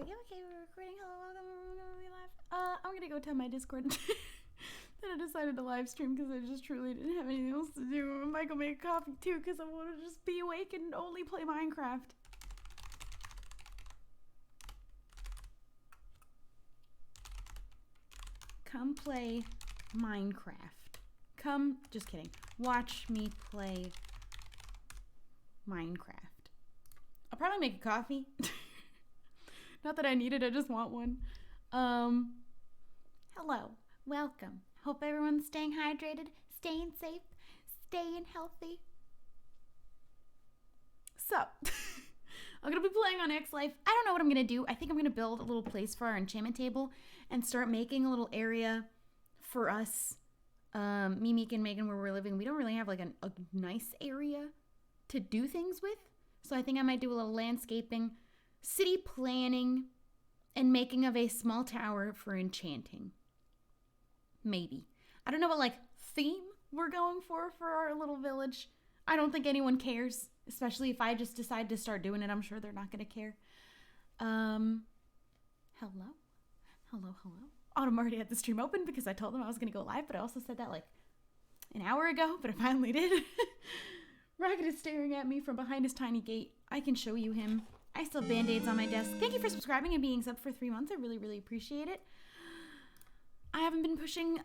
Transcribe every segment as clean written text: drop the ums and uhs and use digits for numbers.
Okay, we're recording. Hello, welcome. We're gonna be live. I'm gonna go tell my Discord that I decided to live stream because I just truly didn't have anything else to do. Michael made coffee too because I want to just be awake and only play Minecraft. Come play Minecraft. Come, just kidding. Watch me play Minecraft. I'll probably make a coffee. Not that I need it, I just want one. Hello, welcome. Hope everyone's staying hydrated, staying safe, staying healthy. So, I'm gonna be playing on X Life. I don't know what I'm gonna do. I think I'm gonna build a little place for our enchantment table and start making a little area for us. Me, Meek, and Megan, where we're living, we don't really have like a nice area to do things with. So I think I might do a little landscaping, city planning, and making of a small tower for enchanting. Maybe. I don't know what like theme we're going for our little village. I don't think anyone cares, especially if I just decide to start doing it. I'm sure they're not going to care. Hello. Autumn already had the stream open because I told them I was going to go live, but I also said that like an hour ago, but I finally did. Rocket is staring at me from behind his tiny gate. I can show you him. I still have band-aids on my desk. Thank you for subscribing and being subbed for 3 months. I really, really appreciate it. I haven't been pushing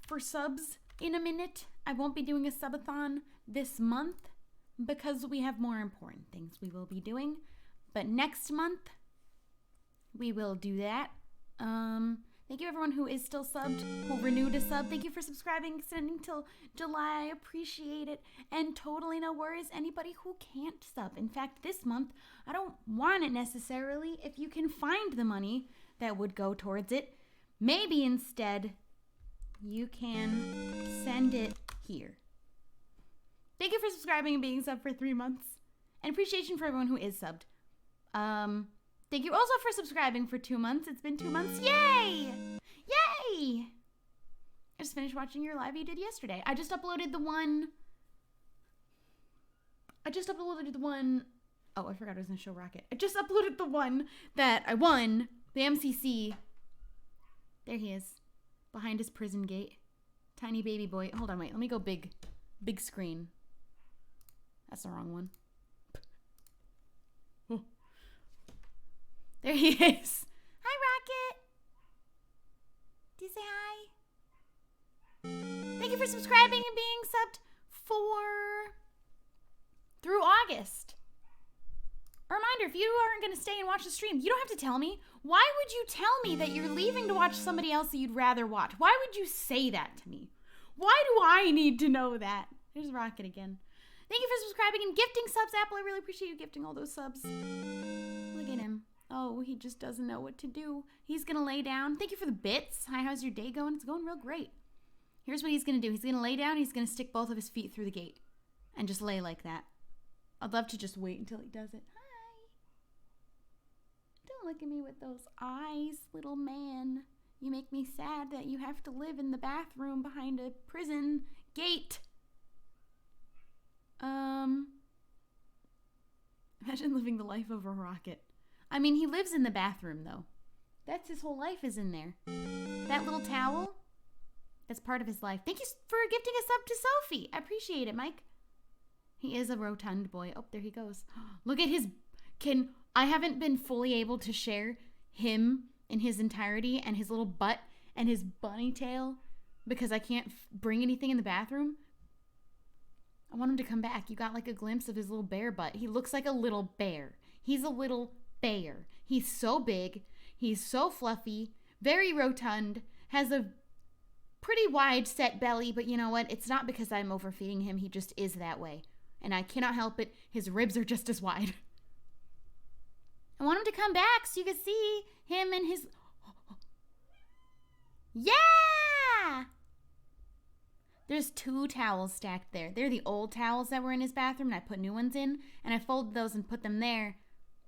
for subs in a minute. I won't be doing a subathon this month because we have more important things we will be doing. But next month, we will do that. Thank you everyone who is still subbed, who renewed a sub. Thank you for subscribing, extending till July. I appreciate it. And totally no worries, anybody who can't sub. In fact, this month, I don't want it necessarily. If you can find the money that would go towards it, maybe instead you can send it here. Thank you for subscribing and being subbed for 3 months. And appreciation for everyone who is subbed. Thank you also for subscribing for 2 months. It's been 2 months. Yay! Yay! I just finished watching your live you did yesterday. I just uploaded the one. Oh, I forgot I was going to show Rocket. I just uploaded the one that I won. The MCC. There he is. Behind his prison gate. Tiny baby boy. Hold on, wait. Let me go big. Big screen. That's the wrong one. There he is. Hi, Rocket. Do you say hi? Thank you for subscribing and being subbed through August. A reminder, if you aren't going to stay and watch the stream, you don't have to tell me. Why would you tell me that you're leaving to watch somebody else that you'd rather watch? Why would you say that to me? Why do I need to know that? There's Rocket again. Thank you for subscribing and gifting subs, Apple. I really appreciate you gifting all those subs. Look at him. Oh, he just doesn't know what to do. He's going to lay down. Thank you for the bits. Hi, how's your day going? It's going real great. Here's what he's going to do. He's going to lay down. He's going to stick both of his feet through the gate and just lay like that. I'd love to just wait until he does it. Hi. Don't look at me with those eyes, little man. You make me sad that you have to live in the bathroom behind a prison gate. Imagine living the life of a Rocket. I mean, he lives in the bathroom, though. That's his whole life is in there. That little towel, that's part of his life. Thank you for gifting a sub to Sophie. I appreciate it, Mike. He is a rotund boy. Oh, there he goes. Look at his... I haven't been fully able to share him in his entirety and his little butt and his bunny tail because I can't bring anything in the bathroom. I want him to come back. You got like a glimpse of his little bear butt. He looks like a little bear. He's a little bear. He's so big. He's so fluffy. Very rotund. Has a pretty wide set belly, but you know what? It's not because I'm overfeeding him. He just is that way. And I cannot help it. His ribs are just as wide. I want him to come back so you can see him and his... Yeah! There's 2 towels stacked there. They're the old towels that were in his bathroom, and I put new ones in, and I folded those and put them there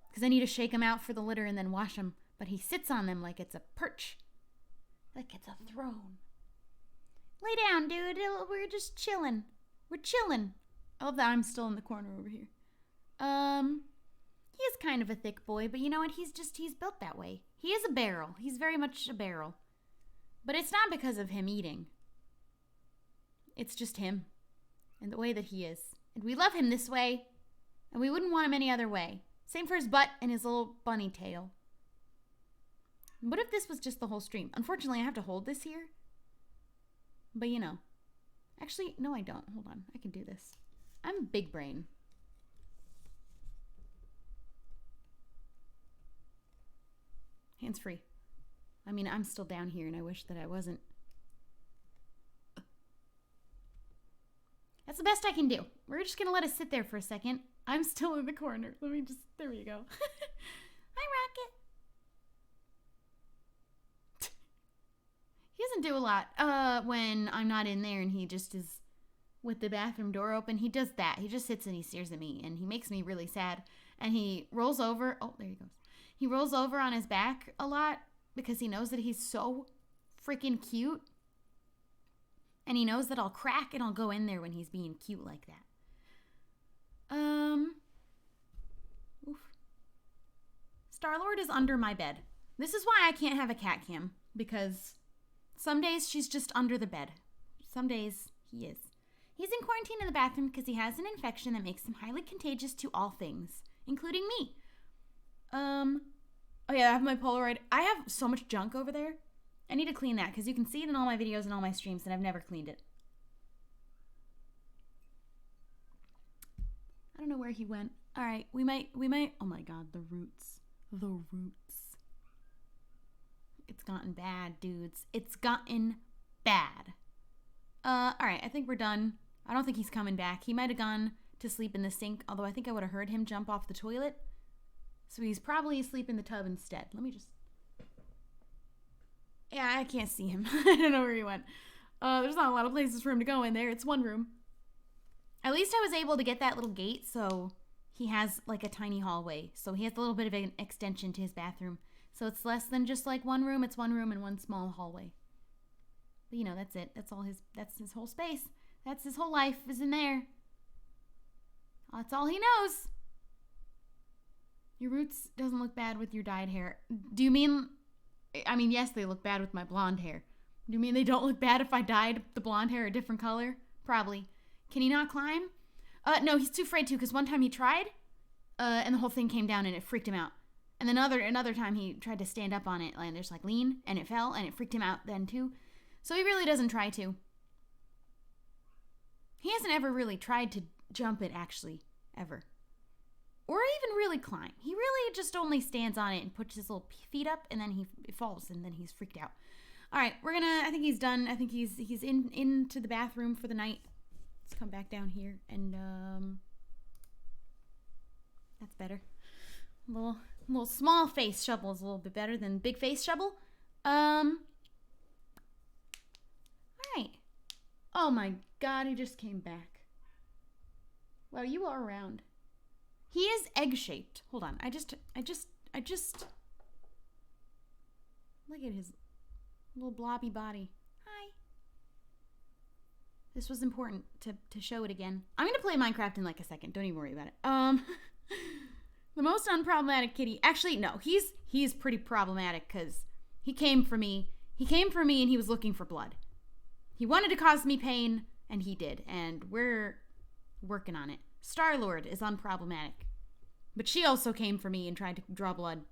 because I need to shake them out for the litter and then wash them. But he sits on them like it's a perch, like it's a throne. Lay down, dude. We're just chilling. We're chilling. I love that I'm still in the corner over here. He is kind of a thick boy, but you know what? He's built that way. He is a barrel. He's very much a barrel. But it's not because of him eating. It's just him and the way that he is. And we love him this way, and we wouldn't want him any other way. Same for his butt and his little bunny tail. What if this was just the whole stream? Unfortunately, I have to hold this here. But you know. Actually, no I don't. Hold on. I can do this. I'm big brain. Hands free. I mean, I'm still down here and I wish that I wasn't. That's the best I can do. We're just going to let it sit there for a second. I'm still in the corner. Let me just, there we go. Hi, Rocket. He doesn't do a lot when I'm not in there and he just is with the bathroom door open. He does that. He just sits and he stares at me and he makes me really sad. And he rolls over. Oh, there he goes. He rolls over on his back a lot because he knows that he's so freaking cute. And he knows that I'll crack and I'll go in there when he's being cute like that. Oof. Star-Lord is under my bed. This is why I can't have a cat cam. Because some days she's just under the bed. Some days he is. He's in quarantine in the bathroom because he has an infection that makes him highly contagious to all things, including me. Oh yeah, I have my Polaroid. I have so much junk over there. I need to clean that because you can see it in all my videos and all my streams and I've never cleaned it. I don't know where he went. All right, we might, oh my God, the roots. It's gotten bad, dudes. It's gotten bad. All right, I think we're done. I don't think he's coming back. He might have gone to sleep in the sink, although I think I would have heard him jump off the toilet. So he's probably asleep in the tub instead. Let me just... Yeah, I can't see him. I don't know where he went. There's not a lot of places for him to go in there. It's one room. At least I was able to get that little gate, so he has like a tiny hallway. So he has a little bit of an extension to his bathroom. So it's less than just like one room. It's one room and one small hallway. But you know, that's it. That's his whole space. That's his whole life is in there. That's all he knows. Your roots doesn't look bad with your dyed hair. Do you mean... I mean, yes, they look bad with my blonde hair. Do you mean they don't look bad if I dyed the blonde hair a different color? Probably. Can he not climb? No, he's too afraid to because one time he tried and the whole thing came down and it freaked him out. And then another time he tried to stand up on it and just like lean and it fell and it freaked him out then too. So he really doesn't try to. He hasn't ever really tried to jump it actually, ever. Or even really climb. He really just only stands on it and puts his little feet up and then he falls and then he's freaked out. All right, I think he's done. I think he's into the bathroom for the night. Let's come back down here and that's better. Little small face Shubble is a little bit better than big face Shubble. All right. Oh my God, he just came back. Wow, you are around. He is egg-shaped. Hold on. I just look at his little blobby body. Hi. This was important to show it again. I'm going to play Minecraft in like a second. Don't even worry about it. The most unproblematic kitty. Actually, no. He's pretty problematic because he came for me. He came for me and he was looking for blood. He wanted to cause me pain and he did. And we're working on it. Star-Lord is unproblematic. But she also came for me and tried to draw blood.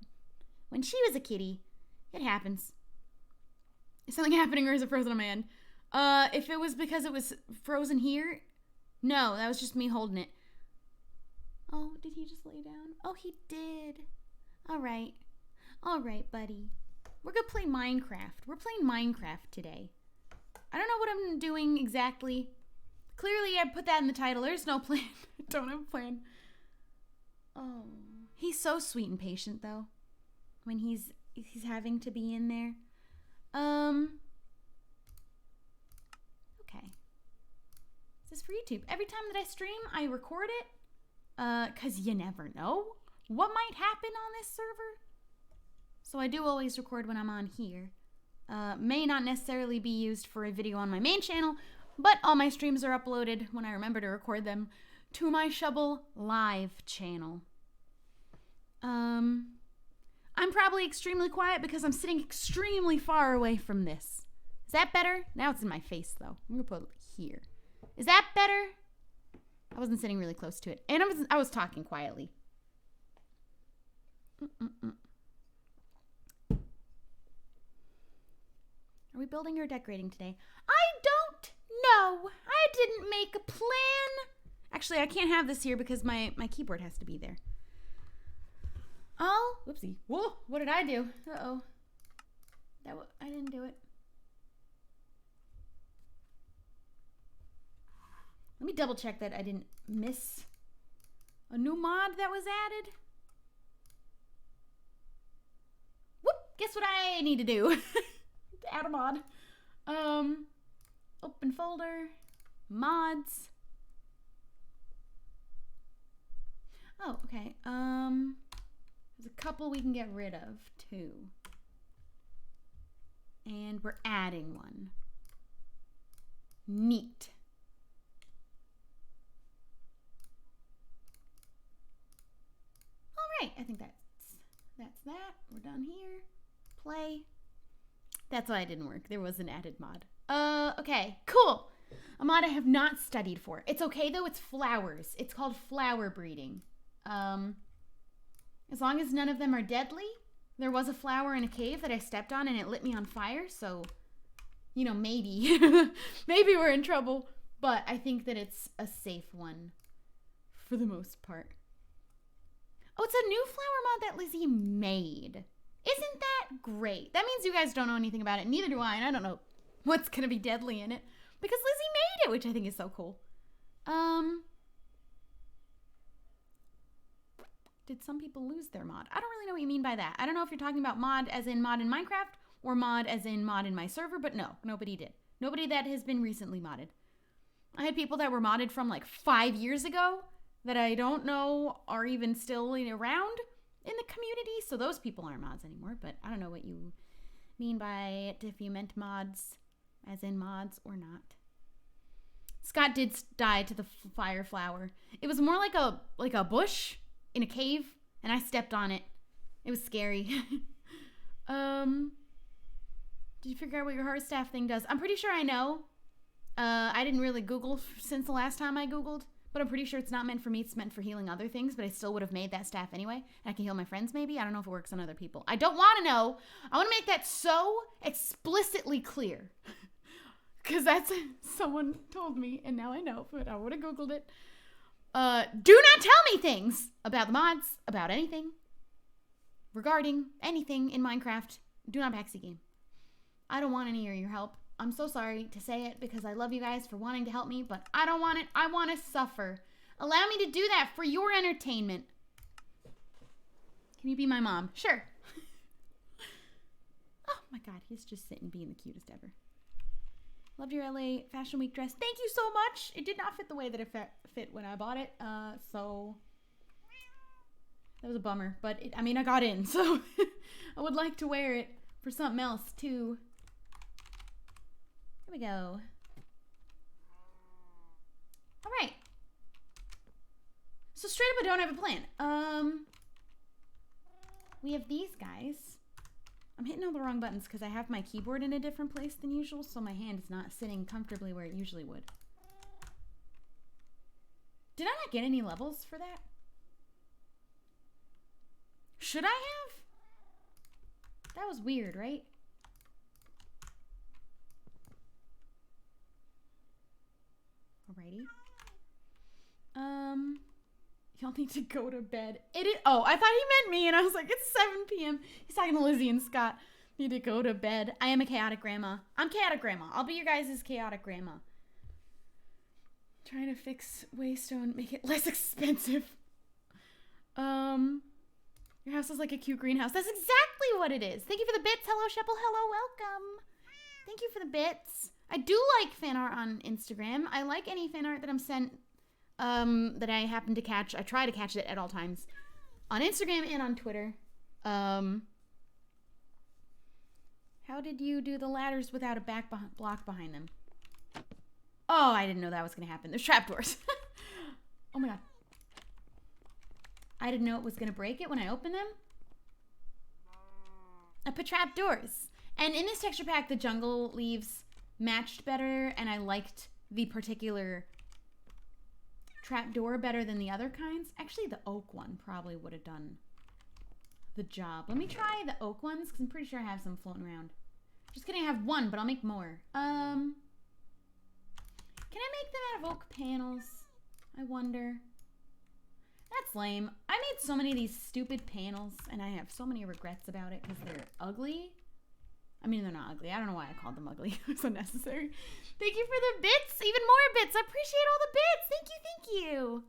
When she was a kitty, it happens. Is something happening or is it frozen on my end? If it was because it was frozen here, no, that was just me holding it. Oh, did he just lay down? Oh, he did. All right. All right, buddy. We're going to play Minecraft. We're playing Minecraft today. I don't know what I'm doing exactly. Clearly, I put that in the title. There's no plan. I don't have a plan. Oh, he's so sweet and patient, though, when he's having to be in there. Okay. This is for YouTube. Every time that I stream, I record it, because you never know what might happen on this server. So I do always record when I'm on here. May not necessarily be used for a video on my main channel, but all my streams are uploaded when I remember to record them to my Shubble live channel. I'm probably extremely quiet because I'm sitting extremely far away from this. Is that better? Now it's in my face, though. I'm going to put it here. Is that better? I wasn't sitting really close to it. And I was talking quietly. Are we building or decorating today? I don't know. I didn't make a plan. Actually, I can't have this here because my keyboard has to be there. Oh, whoopsie. Whoa, what did I do? Uh-oh. I didn't do it. Let me double check that I didn't miss a new mod that was added. Whoop, guess what I need to do? Add a mod. Open folder. Mods. Oh, okay. There's a couple we can get rid of, too. And we're adding one. Neat. All right, I think that's that. We're done here. Play. That's why it didn't work. There was an added mod. Okay, cool. A mod I have not studied for. It's okay, though. It's flowers. It's called flower breeding. As long as none of them are deadly. There was a flower in a cave that I stepped on and it lit me on fire, so, you know, maybe. Maybe we're in trouble. But I think that it's a safe one for the most part. Oh, it's a new flower mod that Lizzie made. Isn't that great? That means you guys don't know anything about it. Neither do I, and I don't know what's going to be deadly in it. Because Lizzie made it, which I think is so cool. Did some people lose their mod? I don't really know what you mean by that. I don't know if you're talking about mod as in mod in Minecraft or mod as in mod in my server, but no, nobody did. Nobody that has been recently modded. I had people that were modded from like 5 years ago that I don't know are even still around in the community, so those people aren't mods anymore, but I don't know what you mean by it, if you meant mods as in mods or not. Scott did die to the fire flower. It was more like a bush in a cave, and I stepped on it. It was scary. Did you figure out what your heart staff thing does? I'm pretty sure I know. I didn't really Google since the last time I Googled, but I'm pretty sure it's not meant for me. It's meant for healing other things, but I still would have made that staff anyway. And I can heal my friends maybe. I don't know if it works on other people. I don't want to know. I want to make that so explicitly clear. Because that's someone told me, and now I know, but I would have Googled it. Do not tell me things about the mods, about anything, regarding anything in Minecraft. Do not backseat game. I don't want any of your help. I'm so sorry to say it because I love you guys for wanting to help me, but I don't want it. I want to suffer. Allow me to do that for your entertainment. Can you be my mom? Sure. Oh my God, he's just sitting being the cutest ever. Loved your LA Fashion Week dress. Thank you so much. It did not fit the way that it fit when I bought it, so that was a bummer. But I got in, so I would like to wear it for something else too. Here we go. All right. So straight up, I don't have a plan. We have these guys. I'm hitting all the wrong buttons because I have my keyboard in a different place than usual, so my hand is not sitting comfortably where it usually would. Did I not get any levels for that? Should I have? That was weird, right? Alrighty. Y'all need to go to bed. Oh, I thought he meant me, and I was like, it's 7 p.m. He's talking to Lizzie and Scott. Need to go to bed. I am a chaotic grandma. I'm chaotic grandma. I'll be your guys' chaotic grandma. Trying to fix Waystone, make it less expensive. Your house is like a cute greenhouse. That's exactly what it is. Thank you for the bits. Hello, Shubble. Hello, welcome. Thank you for the bits. I do like fan art on Instagram. I like any fan art that I'm sent, that I happen to catch. I try to catch it at all times. On Instagram and on Twitter. How did you do the ladders without a block behind them? Oh, I didn't know that was going to happen. There's trapdoors. Oh my God. I didn't know it was going to break it when I opened them. I put trapdoors. And in this texture pack, the jungle leaves matched better, and I liked the particular trapdoor better than the other kinds. Actually, the oak one probably would have done the job. Let me try the oak ones, because I'm pretty sure I have some floating around. Just kidding, I have one, but I'll make more. Can I make them out of oak panels? I wonder. That's lame. I made so many of these stupid panels, and I have so many regrets about it because they're ugly. I mean, they're not ugly. I don't know why I called them ugly. It's unnecessary. Thank you for the bits. Even more bits. I appreciate all the bits. Thank you, thank you.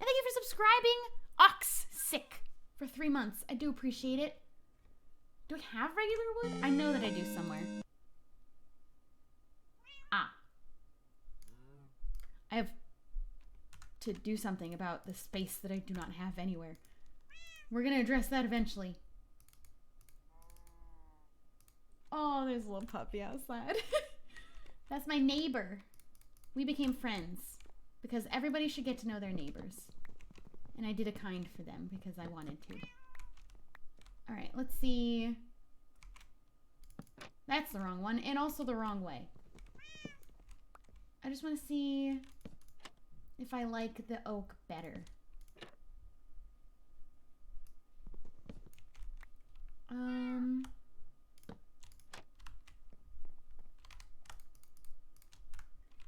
And thank you for subscribing. Ox Sick for 3 months. I do appreciate it. Do I have regular wood? I know that I do somewhere. Ah. I have to do something about the space that I do not have anywhere. We're going to address that eventually. Oh, there's a little puppy outside. That's my neighbor. We became friends because everybody should get to know their neighbors. And I did a kind for them because I wanted to. All right, let's see. That's the wrong one and also the wrong way. I just want to see if I like the oak better.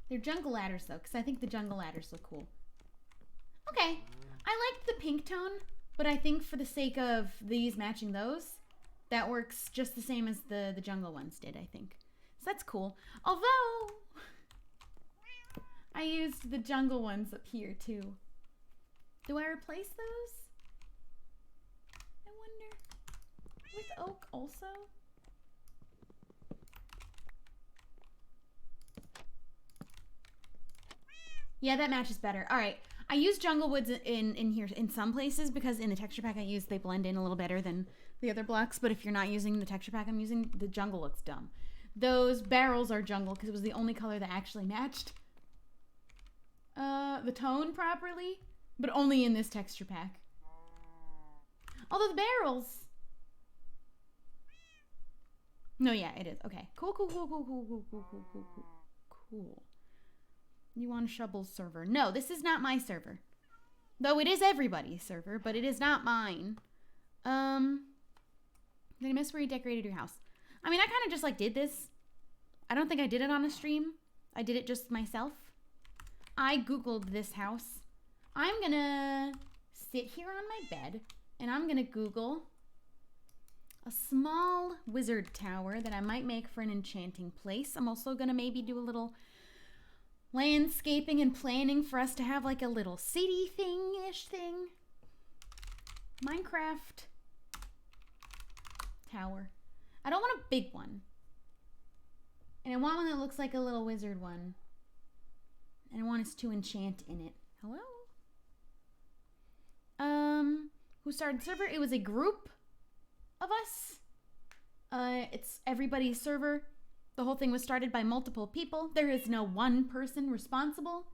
They're jungle ladders though, because I think the jungle ladders look cool. Okay, I like the pink tone, but I think for the sake of these matching those, that works just the same as the jungle ones did, I think. So that's cool. Although, I used the jungle ones up here too. Do I replace those? I wonder. With oak also? Yeah, that matches better. All right. I use jungle woods in here in some places because in the texture pack I use, they blend in a little better than the other blocks. But if you're not using the texture pack I'm using, the jungle looks dumb. Those barrels are jungle because it was the only color that actually matched the tone properly, but only in this texture pack. Although the barrels... No, yeah, it is. Okay. Cool. You on Shubble's server? No, this is not my server. Though it is everybody's server, but it is not mine. Did I miss where you decorated your house? I mean, I kind of just like did this. I don't think I did it on a stream. I did it just myself. I Googled this house. I'm gonna sit here on my bed and I'm gonna Google a small wizard tower that I might make for an enchanting place. I'm also gonna maybe do a little landscaping and planning for us to have like a little city thing-ish thing. Minecraft tower. I don't want a big one. And I want one that looks like a little wizard one. And I want us to enchant in it. Hello? Who started the server? It was a group of us. It's everybody's server. The whole thing was started by multiple people. There is no one person responsible.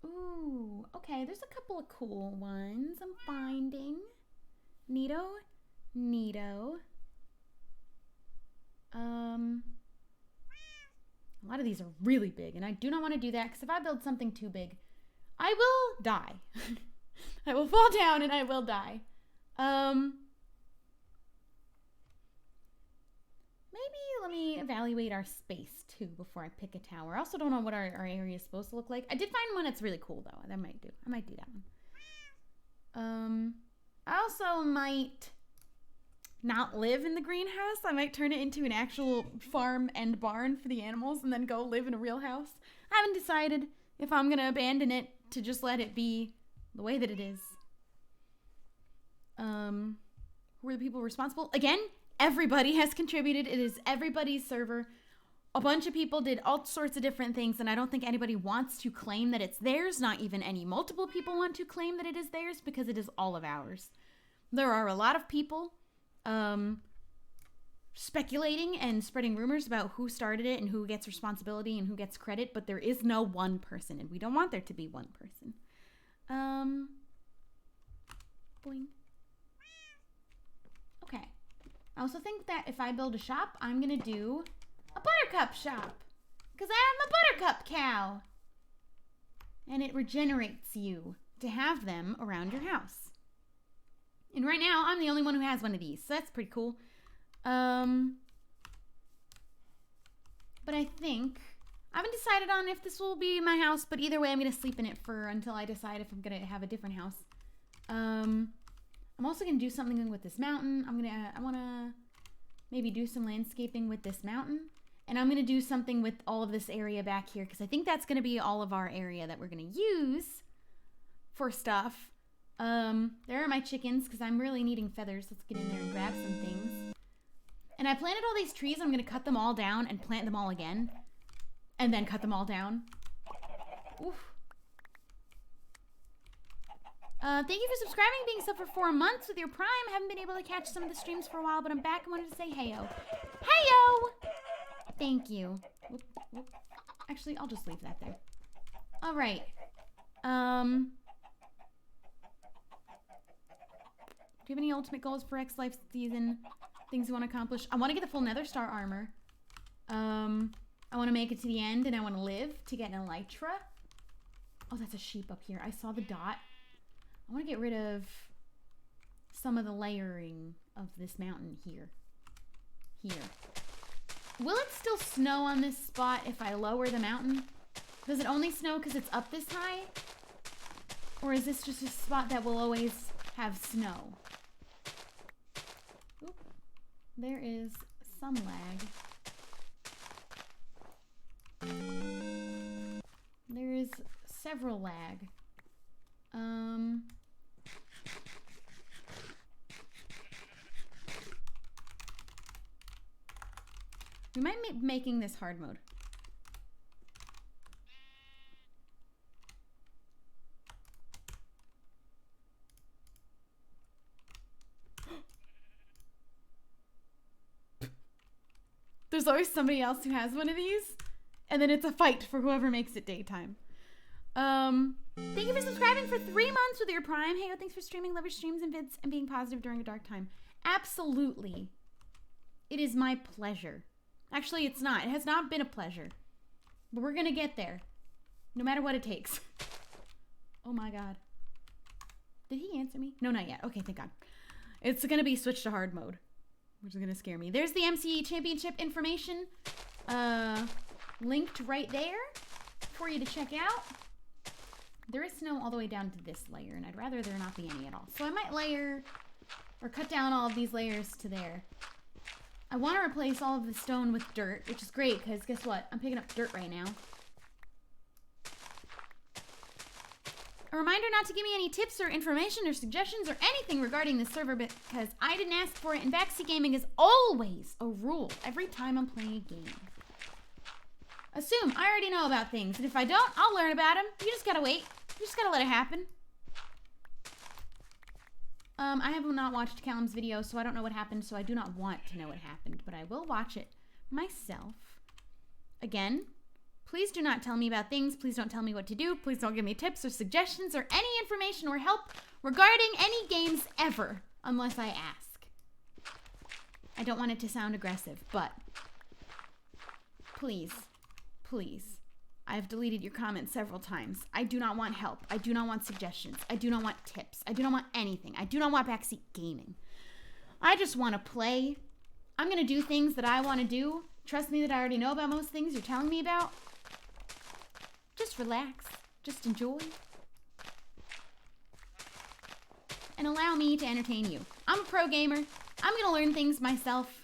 Ooh, okay. There's a couple of cool ones I'm finding. Neato. A lot of these are really big, and I do not want to do that, because if I build something too big, I will die. I will fall down, and I will die. Maybe let me evaluate our space, too, before I pick a tower. I also don't know what our area is supposed to look like. I did find one that's really cool, though. I might do that one. I also might not live in the greenhouse. I might turn it into an actual farm and barn for the animals and then go live in a real house. I haven't decided if I'm going to abandon it to just let it be the way that it is. Who are the people responsible? Again, everybody has contributed. It is everybody's server. A bunch of people did all sorts of different things, and I don't think anybody wants to claim that it's theirs. Not even any multiple people want to claim that it is theirs, because it is all of ours. There are a lot of people speculating and spreading rumors about who started it and who gets responsibility and who gets credit, but there is no one person, and we don't want there to be one person. Boing. Okay. I also think that if I build a shop, I'm gonna do a buttercup shop. Because I have a buttercup cow. And it regenerates you to have them around your house. And right now, I'm the only one who has one of these. So that's pretty cool. But I think... I haven't decided on if this will be my house, but either way, I'm going to sleep in it until I decide if I'm going to have a different house. I'm also going to do something with this mountain. I want to maybe do some landscaping with this mountain. And I'm going to do something with all of this area back here, because I think that's going to be all of our area that we're going to use for stuff. There are my chickens, because I'm really needing feathers. Let's get in there and grab some things. And I planted all these trees. I'm going to cut them all down and plant them all again. And then cut them all down. Oof. Thank you for subscribing, being sub for 4 months with your Prime. Haven't been able to catch some of the streams for a while, but I'm back and wanted to say heyo. Heyo! Thank you. Whoop, whoop. Actually, I'll just leave that there. All right. Do you have any ultimate goals for X Life season? Things you want to accomplish? I want to get the full Nether Star armor. I want to make it to the end, and I want to live to get an elytra. Oh, that's a sheep up here. I saw the dot. I want to get rid of some of the layering of this mountain here. Here. Will it still snow on this spot if I lower the mountain? Does it only snow because it's up this high? Or is this just a spot that will always have snow? Oop. There is some lag. There is several lag. We might be making this hard mode. There's always somebody else who has one of these. And then it's a fight for whoever makes it daytime. Thank you for subscribing for 3 months with your Prime. Hey, thanks for streaming, love your streams and vids, and being positive during a dark time. Absolutely. It is my pleasure. Actually, it's not. It has not been a pleasure. But we're gonna get there. No matter what it takes. Oh my god. Did he answer me? No, not yet. Okay, thank god. It's gonna be switched to hard mode, which is gonna scare me. There's the MCE Championship information. Linked right there for you to check out. There is snow all the way down to this layer, and I'd rather there not be any at all. So I might layer or cut down all of these layers to there. I want to replace all of the stone with dirt, which is great because guess what? I'm picking up dirt right now. A reminder not to give me any tips or information or suggestions or anything regarding this server because I didn't ask for it, and backseat gaming is always a rule every time I'm playing a game. Assume I already know about things, and if I don't, I'll learn about them. You just gotta wait. You just gotta let it happen. I have not watched Callum's video, so I don't know what happened, so I do not want to know what happened, but I will watch it myself. Again, please do not tell me about things. Please don't tell me what to do. Please don't give me tips or suggestions or any information or help regarding any games ever, unless I ask. I don't want it to sound aggressive, but please. Please. I have deleted your comments several times. I do not want help. I do not want suggestions. I do not want tips. I do not want anything. I do not want backseat gaming. I just want to play. I'm going to do things that I want to do. Trust me that I already know about most things you're telling me about. Just relax. Just enjoy. And allow me to entertain you. I'm a pro gamer. I'm going to learn things myself.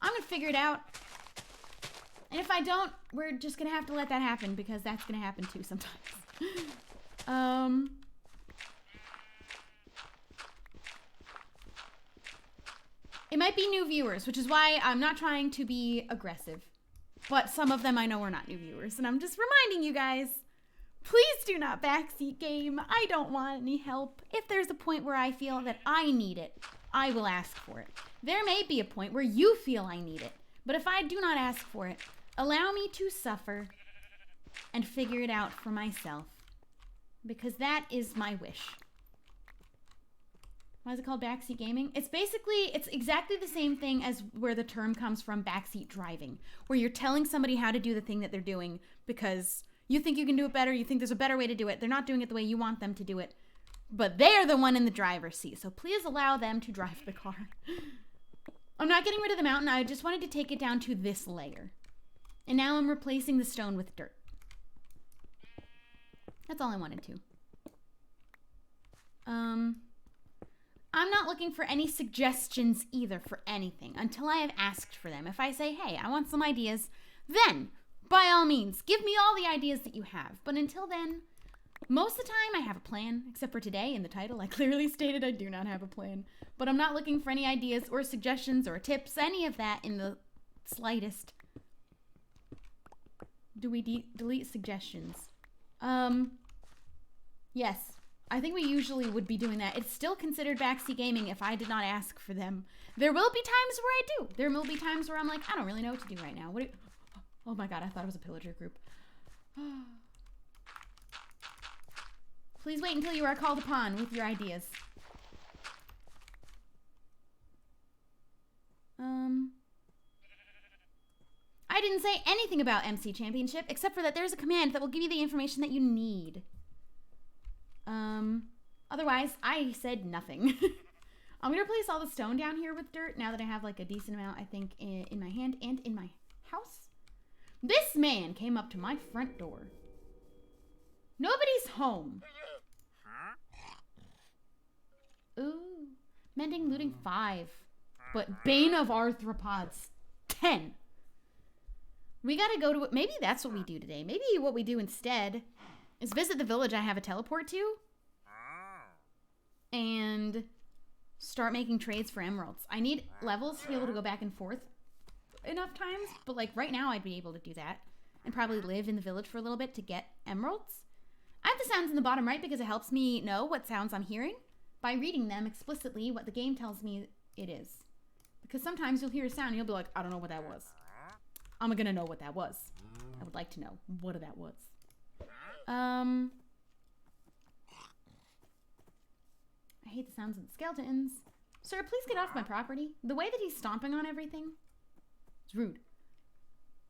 I'm going to figure it out. And if I don't, we're just going to have to let that happen because that's going to happen too sometimes. It might be new viewers, which is why I'm not trying to be aggressive. But some of them I know are not new viewers. And I'm just reminding you guys, please do not backseat game. I don't want any help. If there's a point where I feel that I need it, I will ask for it. There may be a point where you feel I need it. But if I do not ask for it, allow me to suffer and figure it out for myself. Because that is my wish. Why is it called backseat gaming? It's exactly the same thing as where the term comes from, backseat driving, where you're telling somebody how to do the thing that they're doing because you think you can do it better, you think there's a better way to do it. They're not doing it the way you want them to do it, but they are the one in the driver's seat, so please allow them to drive the car. I'm not getting rid of the mountain. I just wanted to take it down to this layer. And now I'm replacing the stone with dirt. That's all I wanted to. I'm not looking for any suggestions either for anything until I have asked for them. If I say, hey, I want some ideas, then, by all means, give me all the ideas that you have. But until then, most of the time I have a plan, except for today in the title. I clearly stated I do not have a plan. But I'm not looking for any ideas or suggestions or tips, any of that in the slightest. Do we delete suggestions? Yes. I think we usually would be doing that. It's still considered backseat gaming if I did not ask for them. There will be times where I do. There will be times where I'm like, I don't really know what to do right now. Oh my god, I thought it was a pillager group. Please wait until you are called upon with your ideas. I didn't say anything about MC Championship, except for that there's a command that will give you the information that you need. Otherwise, I said nothing. I'm gonna replace all the stone down here with dirt now that I have like a decent amount, I think, in my hand and in my house. This man came up to my front door. Nobody's home. Ooh. Mending, looting 5. But Bane of Arthropods 10. We gotta go to it. Maybe that's what we do today. Maybe what we do instead is visit the village I have a teleport to. And start making trades for emeralds. I need levels to be able to go back and forth enough times. But like right now I'd be able to do that. And probably live in the village for a little bit to get emeralds. I have the sounds in the bottom right because it helps me know what sounds I'm hearing by reading them explicitly what the game tells me it is. Because sometimes you'll hear a sound and you'll be like, I don't know what that was. I'm gonna know what that was. I would like to know what that was. I hate the sounds of the skeletons. Sir, please get off my property. The way that he's stomping on everything is rude.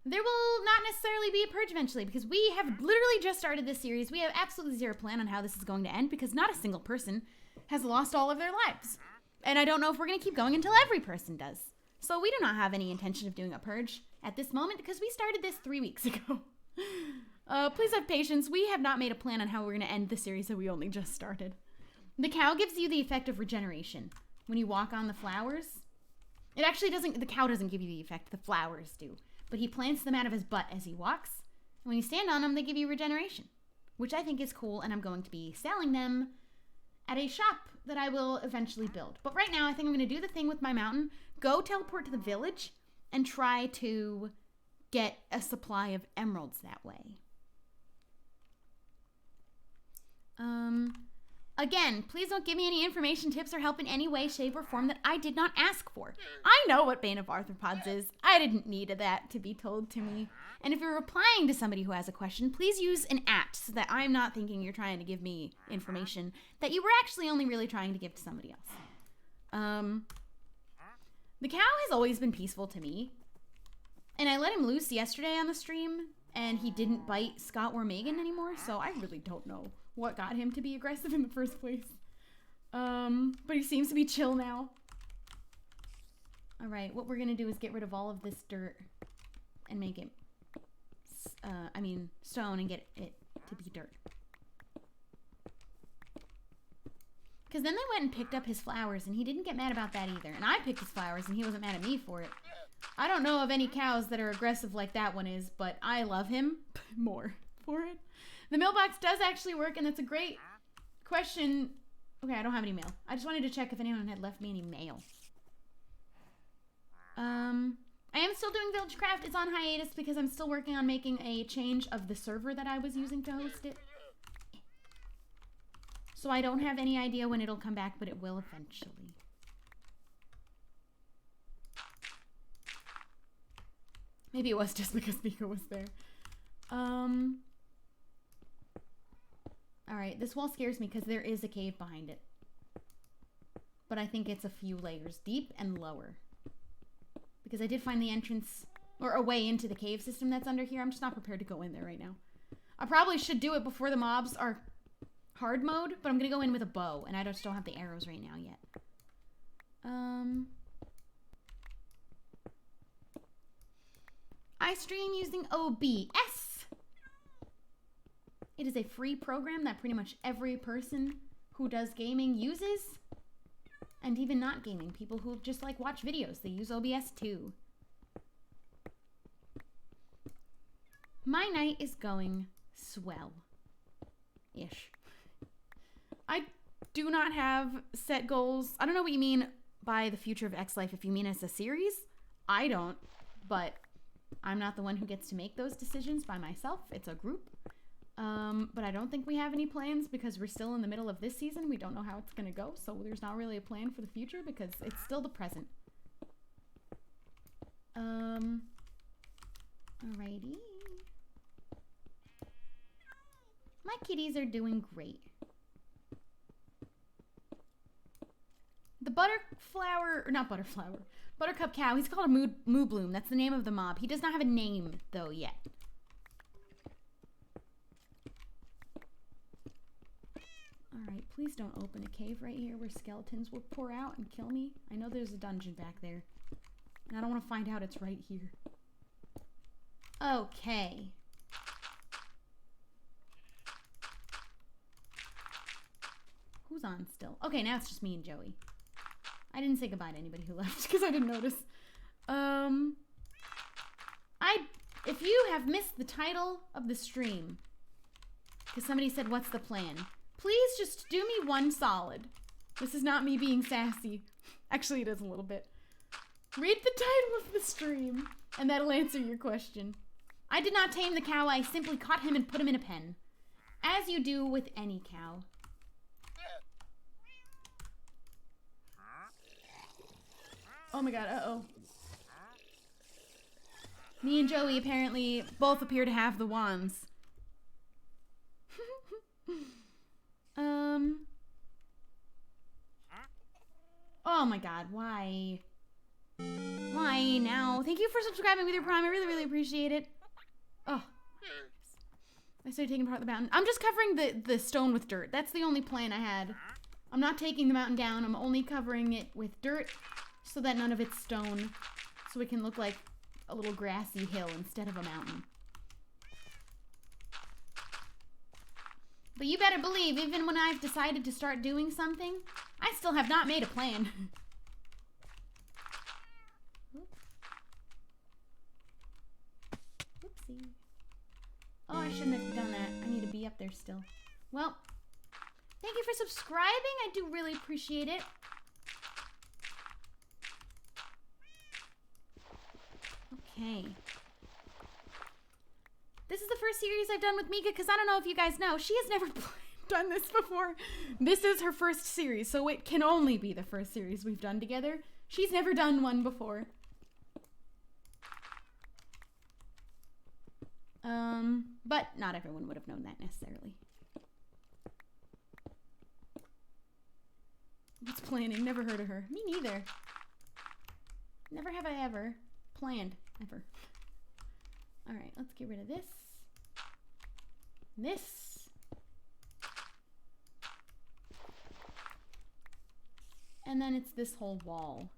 There will not necessarily be a purge eventually because we have literally just started this series. We have absolutely zero plan on how this is going to end because not a single person has lost all of their lives. And I don't know if we're going to keep going until every person does. So we do not have any intention of doing a purge at this moment because we started this 3 weeks ago. Please have patience. We have not made a plan on how we're going to end the series that we only just started. The cow gives you the effect of regeneration. When you walk on the flowers, it actually doesn't, the cow doesn't give you the effect, the flowers do. But he plants them out of his butt as he walks. And when you stand on them, they give you regeneration, which I think is cool. And I'm going to be selling them at a shop that I will eventually build. But right now, I think I'm going to do the thing with my mountain, go teleport to the village, and try to get a supply of emeralds that way. Again, please don't give me any information, tips, or help in any way, shape, or form that I did not ask for. I know what Bane of Arthropods is. I didn't need that to be told to me. And if you're replying to somebody who has a question, please use an @ so that I'm not thinking you're trying to give me information that you were actually only really trying to give to somebody else. The cow has always been peaceful to me. And I let him loose yesterday on the stream, and he didn't bite Scott or Megan anymore, so I really don't know what got him to be aggressive in the first place. But he seems to be chill now. Alright, what we're gonna do is get rid of all of this dirt and make it, stone and get it to be dirt. Because then they went and picked up his flowers, and he didn't get mad about that either. And I picked his flowers, and he wasn't mad at me for it. I don't know of any cows that are aggressive like that one is, but I love him more for it. The mailbox does actually work, and that's a great question. Okay, I don't have any mail. I just wanted to check if anyone had left me any mail. I am still doing Village Craft. It's on hiatus because I'm still working on making a change of the server that I was using to host it. So I don't have any idea when it'll come back, but it will eventually. Maybe it was just because Mika was there. Alright, this wall scares me because there is a cave behind it. But I think it's a few layers deep and lower. Because I did find the entrance, or a way into the cave system that's under here. I'm just not prepared to go in there right now. I probably should do it before the mobs are hard mode, but I'm going to go in with a bow, and I just don't have the arrows right now yet. I stream using OBS. It is a free program that pretty much every person who does gaming uses. And even not gaming, people who just like watch videos, they use OBS too. My night is going swell-ish. I do not have set goals. I don't know what you mean by the future of X Life if you mean as a series. I don't, but I'm not the one who gets to make those decisions by myself. It's a group. But I don't think we have any plans because we're still in the middle of this season. We don't know how it's going to go, so there's not really a plan for the future because it's still the present. Alrighty. My kitties are doing great. The Buttercup cow, he's called a moo bloom. That's the name of the mob. He does not have a name, though, yet. Alright, please don't open a cave right here where skeletons will pour out and kill me. I know there's a dungeon back there. And I don't want to find out it's right here. Okay. Who's on still? Okay, now it's just me and Joey. I didn't say goodbye to anybody who left because I didn't notice. If you have missed the title of the stream, because somebody said, what's the plan? Please just do me one solid. This is not me being sassy. Actually, it is a little bit. Read the title of the stream, and that'll answer your question. I did not tame the cow. I simply caught him and put him in a pen. As you do with any cow. Oh my god, uh-oh. Me and Joey apparently both appear to have the wands. Oh my god, why? Why now? Thank you for subscribing with your Prime. I really, really appreciate it. Oh. I started taking apart the mountain. I'm just covering the stone with dirt. That's the only plan I had. I'm not taking the mountain down. I'm only covering it with dirt so that none of it's stone. So it can look like a little grassy hill instead of a mountain. But you better believe, even when I've decided to start doing something, I still have not made a plan. Whoopsie. Oh, I shouldn't have done that. I need to be up there still. Well, thank you for subscribing. I do really appreciate it. Okay. This is the first series I've done with Mika because I don't know if you guys know, she has never done this before. This is her first series, so it can only be the first series we've done together. She's never done one before. But not everyone would have known that necessarily. What's planning? Never heard of her. Me neither. Never have I ever planned. Ever. Alright, let's get rid of this. This. And then it's this whole wall.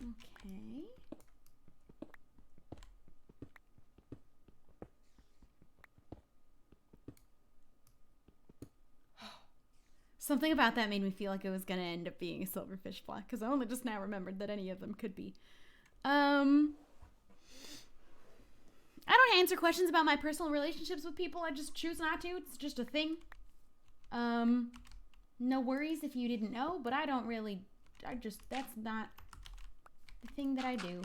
Okay. Something about that made me feel like it was going to end up being a silverfish block, because I only just now remembered that any of them could be. I don't answer questions about my personal relationships with people. I just choose not to. It's just a thing. No worries if you didn't know, but I don't really, that's not the thing that I do.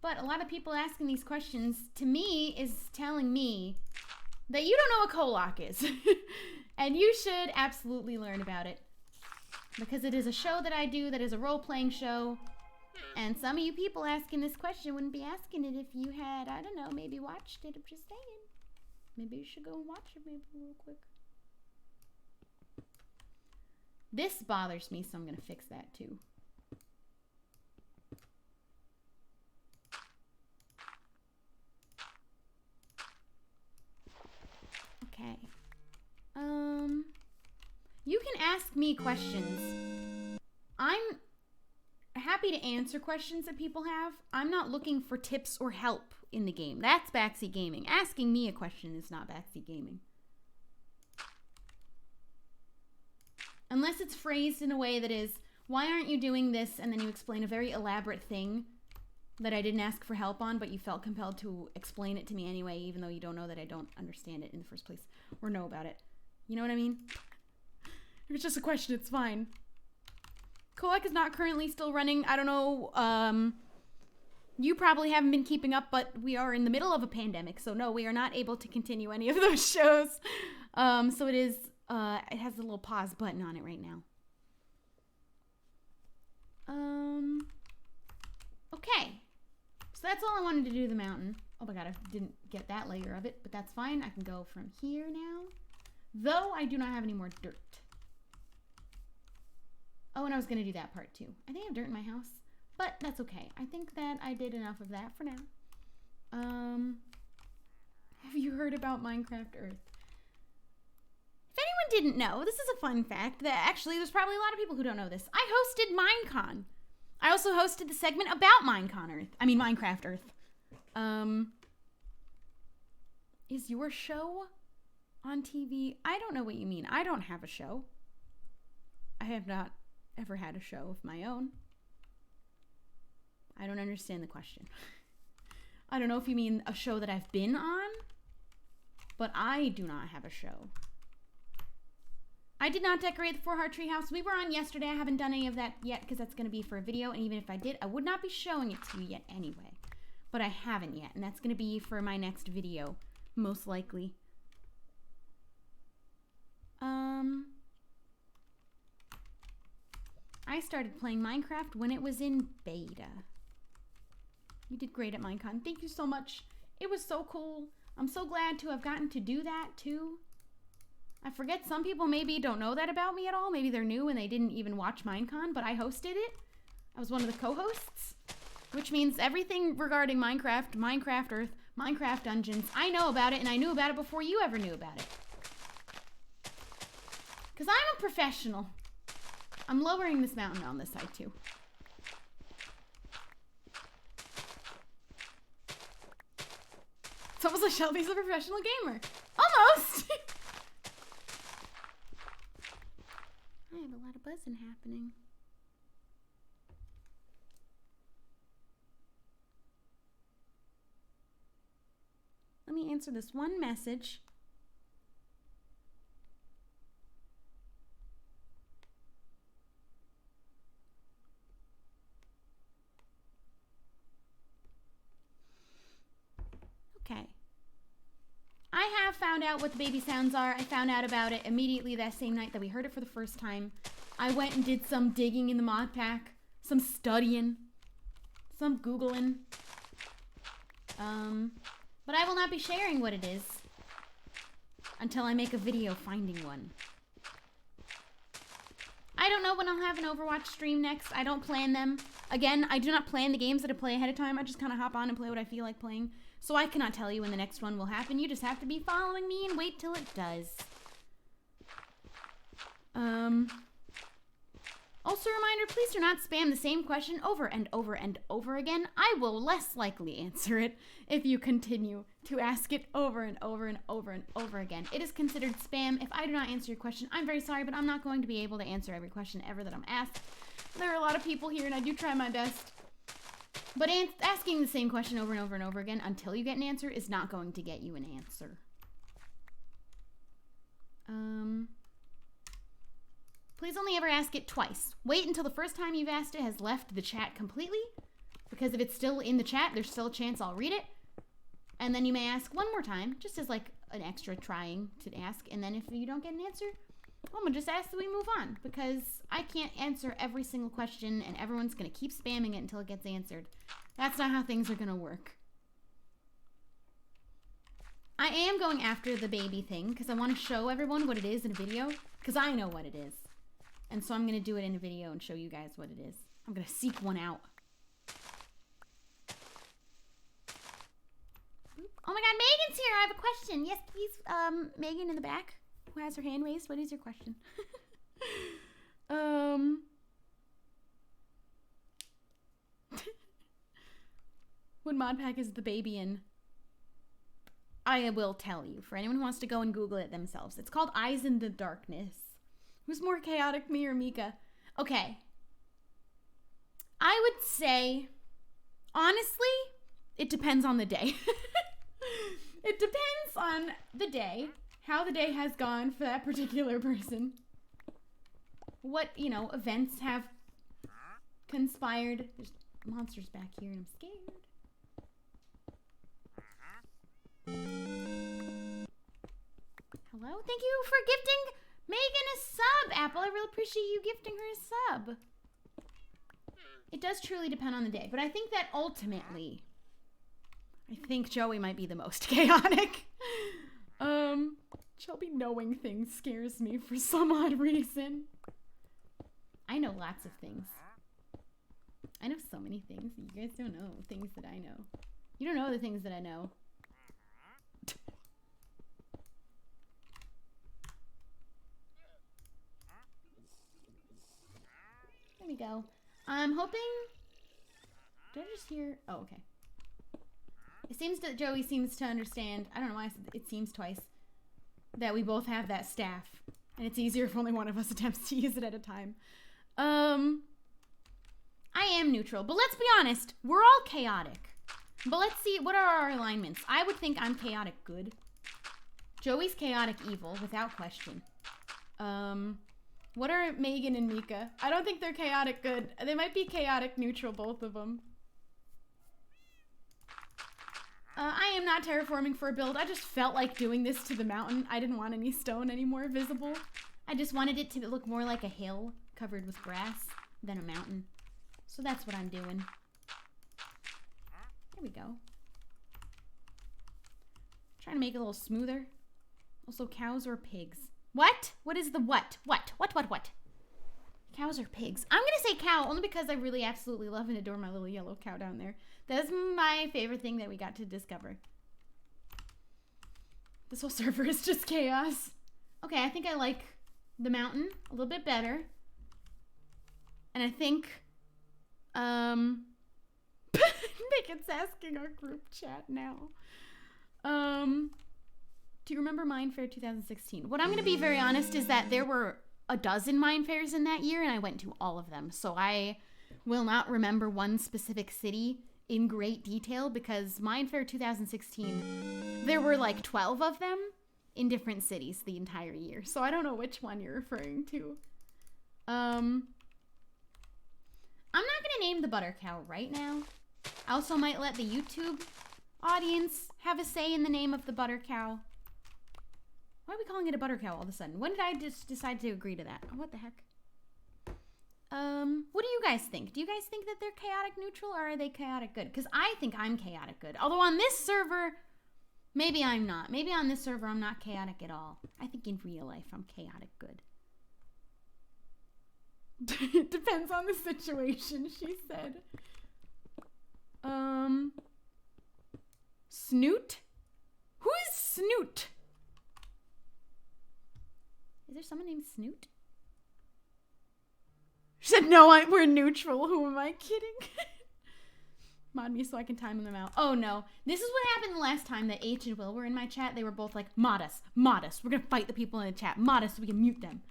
But a a lot of people asking these questions, to me, is telling me that you don't know what Kolak is. And you should absolutely learn about it. Because it is a show that I do that is a role-playing show. And some of you people asking this question wouldn't be asking it if you had, I don't know, maybe watched it. I'm just saying. Maybe you should go and watch it maybe real quick. This bothers me, so I'm going to fix that too. Okay. You can ask me questions. I'm happy to answer questions that people have. I'm not looking for tips or help in the game. That's backseat gaming. Asking me a question is not backseat gaming. Unless it's phrased in a way that is, why aren't you doing this? And then you explain a very elaborate thing that I didn't ask for help on, but you felt compelled to explain it to me anyway, even though you don't know that I don't understand it in the first place or know about it. You know what I mean? If it's just a question, it's fine. Kolak is not currently still running. I don't know. You probably haven't been keeping up, but we are in the middle of a pandemic, so no, we are not able to continue any of those shows. So it is, it has a little pause button on it right now. Okay. So that's all I wanted to do the mountain. Oh my god, I didn't get that layer of it, but that's fine. I can go from here now. Though I do not have any more dirt. Oh, and I was going to do that part too. I think I have dirt in my house, but that's okay. I think that I did enough of that for now. Have you heard about Minecraft Earth? If anyone didn't know, this is a fun fact that actually there's probably a lot of people who don't know this. I hosted Minecon. I also hosted the segment about Minecraft Earth. Is your show on TV? I don't know what you mean. I don't have a show. I have not ever had a show of my own. I don't understand the question. I don't know if you mean a show that I've been on, but I do not have a show. I did not decorate the 4-heart treehouse. We were on yesterday. I haven't done any of that yet because that's going to be for a video, and even if I did, I would not be showing it to you yet anyway. But I haven't yet, and that's going to be for my next video, most likely. I started playing Minecraft when it was in beta. You did great at Minecon. Thank you so much. It was so cool. I'm so glad to have gotten to do that too. I forget some people maybe don't know that about me at all. Maybe they're new and they didn't even watch Minecon, but I hosted it. I was one of the co-hosts, which means everything regarding Minecraft, Minecraft Earth, Minecraft Dungeons, I know about it, and I knew about it before you ever knew about it. Because I'm a professional. I'm lowering this mountain on this side too. It's almost like Shelby's a professional gamer. Almost! I have a lot of buzzing happening. Let me answer this one message. Okay. I have found out what the baby sounds are. I found out about it immediately that same night that we heard it for the first time. I went and did some digging in the mod pack, some studying, some Googling. But I will not be sharing what it is until I make a video finding one. I don't know when I'll have an Overwatch stream next. I don't plan them. Again, I do not plan the games that I play ahead of time. I just kind of hop on and play what I feel like playing. So I cannot tell you when the next one will happen. You just have to be following me and wait till it does. Also a reminder, please do not spam the same question over and over and over again. I will less likely answer it if you continue to ask it over and over and over and over again. It is considered spam. If I do not answer your question, I'm very sorry, but I'm not going to be able to answer every question ever that I'm asked. There are a lot of people here, and I do try my best. But asking the same question over and over and over again until you get an answer is not going to get you an answer. Please only ever ask it twice. Wait until the first time you've asked it has left the chat completely. Because if it's still in the chat, there's still a chance I'll read it. And then you may ask one more time, just as like an extra trying to ask. And then if you don't get an answer, I'm gonna just ask that we move on. Because I can't answer every single question and everyone's gonna keep spamming it until it gets answered. That's not how things are gonna work. I am going after the baby thing because I want to show everyone what it is in a video. Because I know what it is. And so I'm gonna do it in a video and show you guys what it is. I'm gonna seek one out. Oh my god, Megan's here! I have a question. Yes, please, Megan in the back, who has her hand raised. What is your question? What mod pack is the baby in? I will tell you, for anyone who wants to go and Google it themselves. It's called Eyes in the Darkness. Who's more chaotic, me or Mika? Okay. I would say, honestly, it depends on the day. It depends on the day, how the day has gone for that particular person. What, you know, events have conspired. There's monsters back here and I'm scared. Hello? Thank you for gifting Megan a sub, Apple. I really appreciate you gifting her a sub. It does truly depend on the day, but I think that ultimately, I think Joey might be the most chaotic. Shelby knowing things scares me for some odd reason. I know lots of things. I know so many things. You guys don't know things that I know. You don't know the things that I know. There we go. I'm hoping... Did I just hear... Oh, okay. It seems that Joey seems to understand, I don't know why I said it seems twice, that we both have that staff. And it's easier if only one of us attempts to use it at a time. I am neutral, but let's be honest, we're all chaotic. But let's see, what are our alignments? I would think I'm chaotic good. Joey's chaotic evil, without question. What are Megan and Mika? I don't think they're chaotic good. They might be chaotic neutral, both of them. I am not terraforming for a build. I just felt like doing this to the mountain. I didn't want any stone anymore visible. I just wanted it to look more like a hill covered with grass than a mountain. So that's what I'm doing. There we go. Trying to make it a little smoother. Also, cows or pigs? What? What is the what? What? Cows or pigs? I'm gonna say cow only because I really absolutely love and adore my little yellow cow down there. That's my favorite thing that we got to discover. This whole server is just chaos. Okay, I think I like the mountain a little bit better. And I think, Megan's asking our group chat now. Do you remember Mine Fair 2016? What I'm going to be very honest is that there were a dozen Mine Fairs in that year and I went to all of them. So I will not remember one specific city in great detail because Mine Fair 2016, there were like 12 of them in different cities the entire year. So I don't know which one you're referring to. I'm not going to name the butter cow right now. I also might let the YouTube audience have a say in the name of the butter cow. Why are we calling it a butter cow all of a sudden? When did I just decide to agree to that? Oh, what the heck? What do you guys think? Do you guys think that they're chaotic neutral or are they chaotic good? Because I think I'm chaotic good. Although on this server, maybe I'm not. Maybe on this server I'm not chaotic at all. I think in real life I'm chaotic good. It depends on the situation, she said. Snoot? Who is Snoot? Is there someone named Snoot? She said, no, we're neutral. Who am I kidding? Mod me so I can time them out. Oh, no. This is what happened the last time that H and Will were in my chat. They were both like, mod us. We're going to fight the people in the chat. Mod us so we can mute them.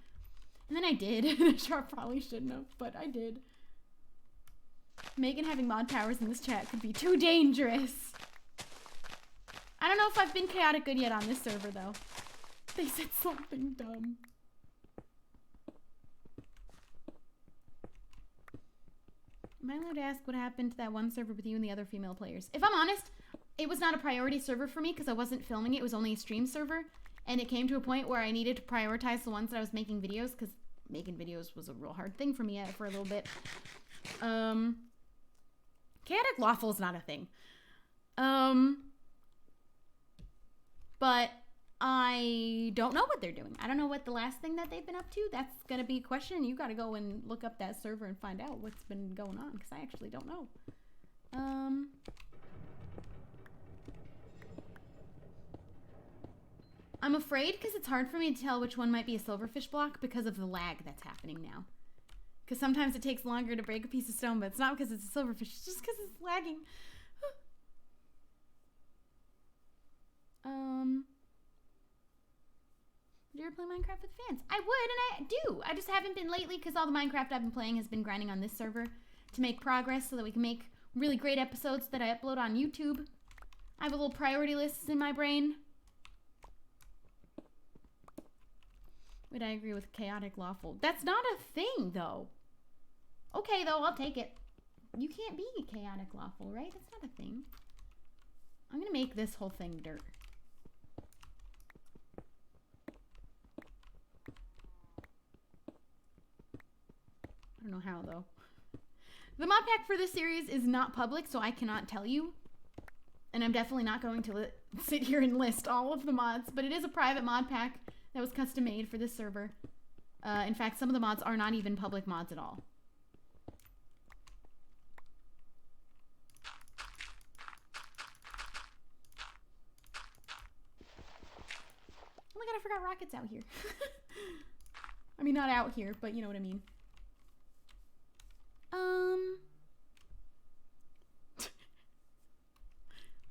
And then I did. I probably shouldn't have, but I did. Megan having mod powers in this chat could be too dangerous. I don't know if I've been chaotic good yet on this server, though. They said something dumb. Am I allowed to ask what happened to that one server with you and the other female players? If I'm honest, it was not a priority server for me because I wasn't filming it. It was only a stream server. And it came to a point where I needed to prioritize the ones that I was making videos because making videos was a real hard thing for me for a little bit. Chaotic Lawful is not a thing. But I don't know what they're doing. I don't know what the last thing that they've been up to. That's going to be a question. You got to go and look up that server and find out what's been going on because I actually don't know. I'm afraid because it's hard for me to tell which one might be a silverfish block because of the lag that's happening now. Because sometimes it takes longer to break a piece of stone, but it's not because it's a silverfish. It's just because it's lagging. Do you ever play Minecraft with fans? I would, and I do. I just haven't been lately because all the Minecraft I've been playing has been grinding on this server to make progress so that we can make really great episodes that I upload on YouTube. I have a little priority list in my brain. Wait, I agree with Chaotic Lawful. That's not a thing, though. Okay, though, I'll take it. You can't be Chaotic Lawful, right? That's not a thing. I'm gonna make this whole thing dirt. I don't know how, though. The mod pack for this series is not public, so I cannot tell you. And I'm definitely not going to sit here and list all of the mods, but it is a private mod pack that was custom made for this server. In fact, some of the mods are not even public mods at all. Oh my god, I forgot Rocket's out here. I mean, not out here, but you know what I mean.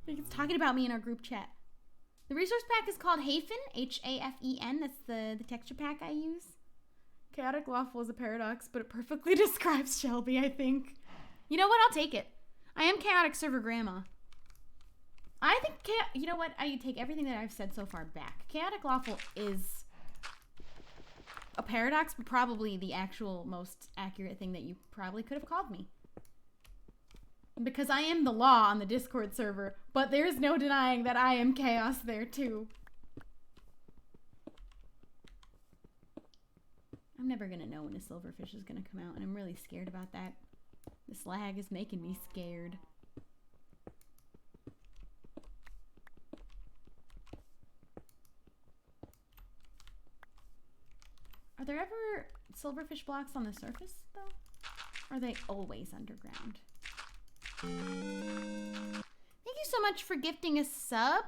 It's talking about me in our group chat. The resource pack is called Hafen, H-A-F-E-N. That's the texture pack I use. Chaotic Lawful is a paradox, but it perfectly describes Shelby, I think. You know what? I'll take it. I am Chaotic Server Grandma. I think, you know what? I take everything that I've said so far back. Chaotic Lawful is a paradox, but probably the actual most accurate thing that you probably could have called me. Because I am the law on the Discord server, but there's no denying that I am chaos there too. I'm never gonna know when a silverfish is gonna come out, and I'm really scared about that. This lag is making me scared. Are there ever silverfish blocks on the surface, though? Or are they always underground? Thank you so much for gifting a sub.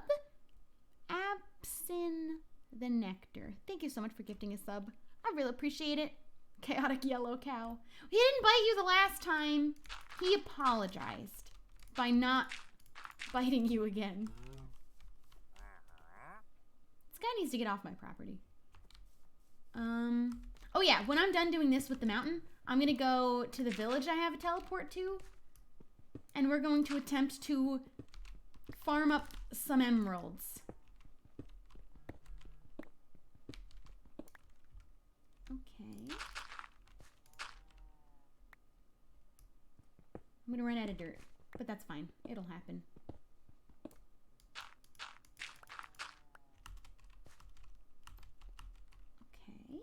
Absin the Nectar. Thank you so much for gifting a sub. I really appreciate it. Chaotic Yellow Cow. He didn't bite you the last time. He apologized by not biting you again. This guy needs to get off my property. Oh yeah, when I'm done doing this with the mountain, I'm gonna go to the village I have a teleport to. And we're going to attempt to farm up some emeralds. Okay. I'm gonna run out of dirt, but that's fine. It'll happen. Okay.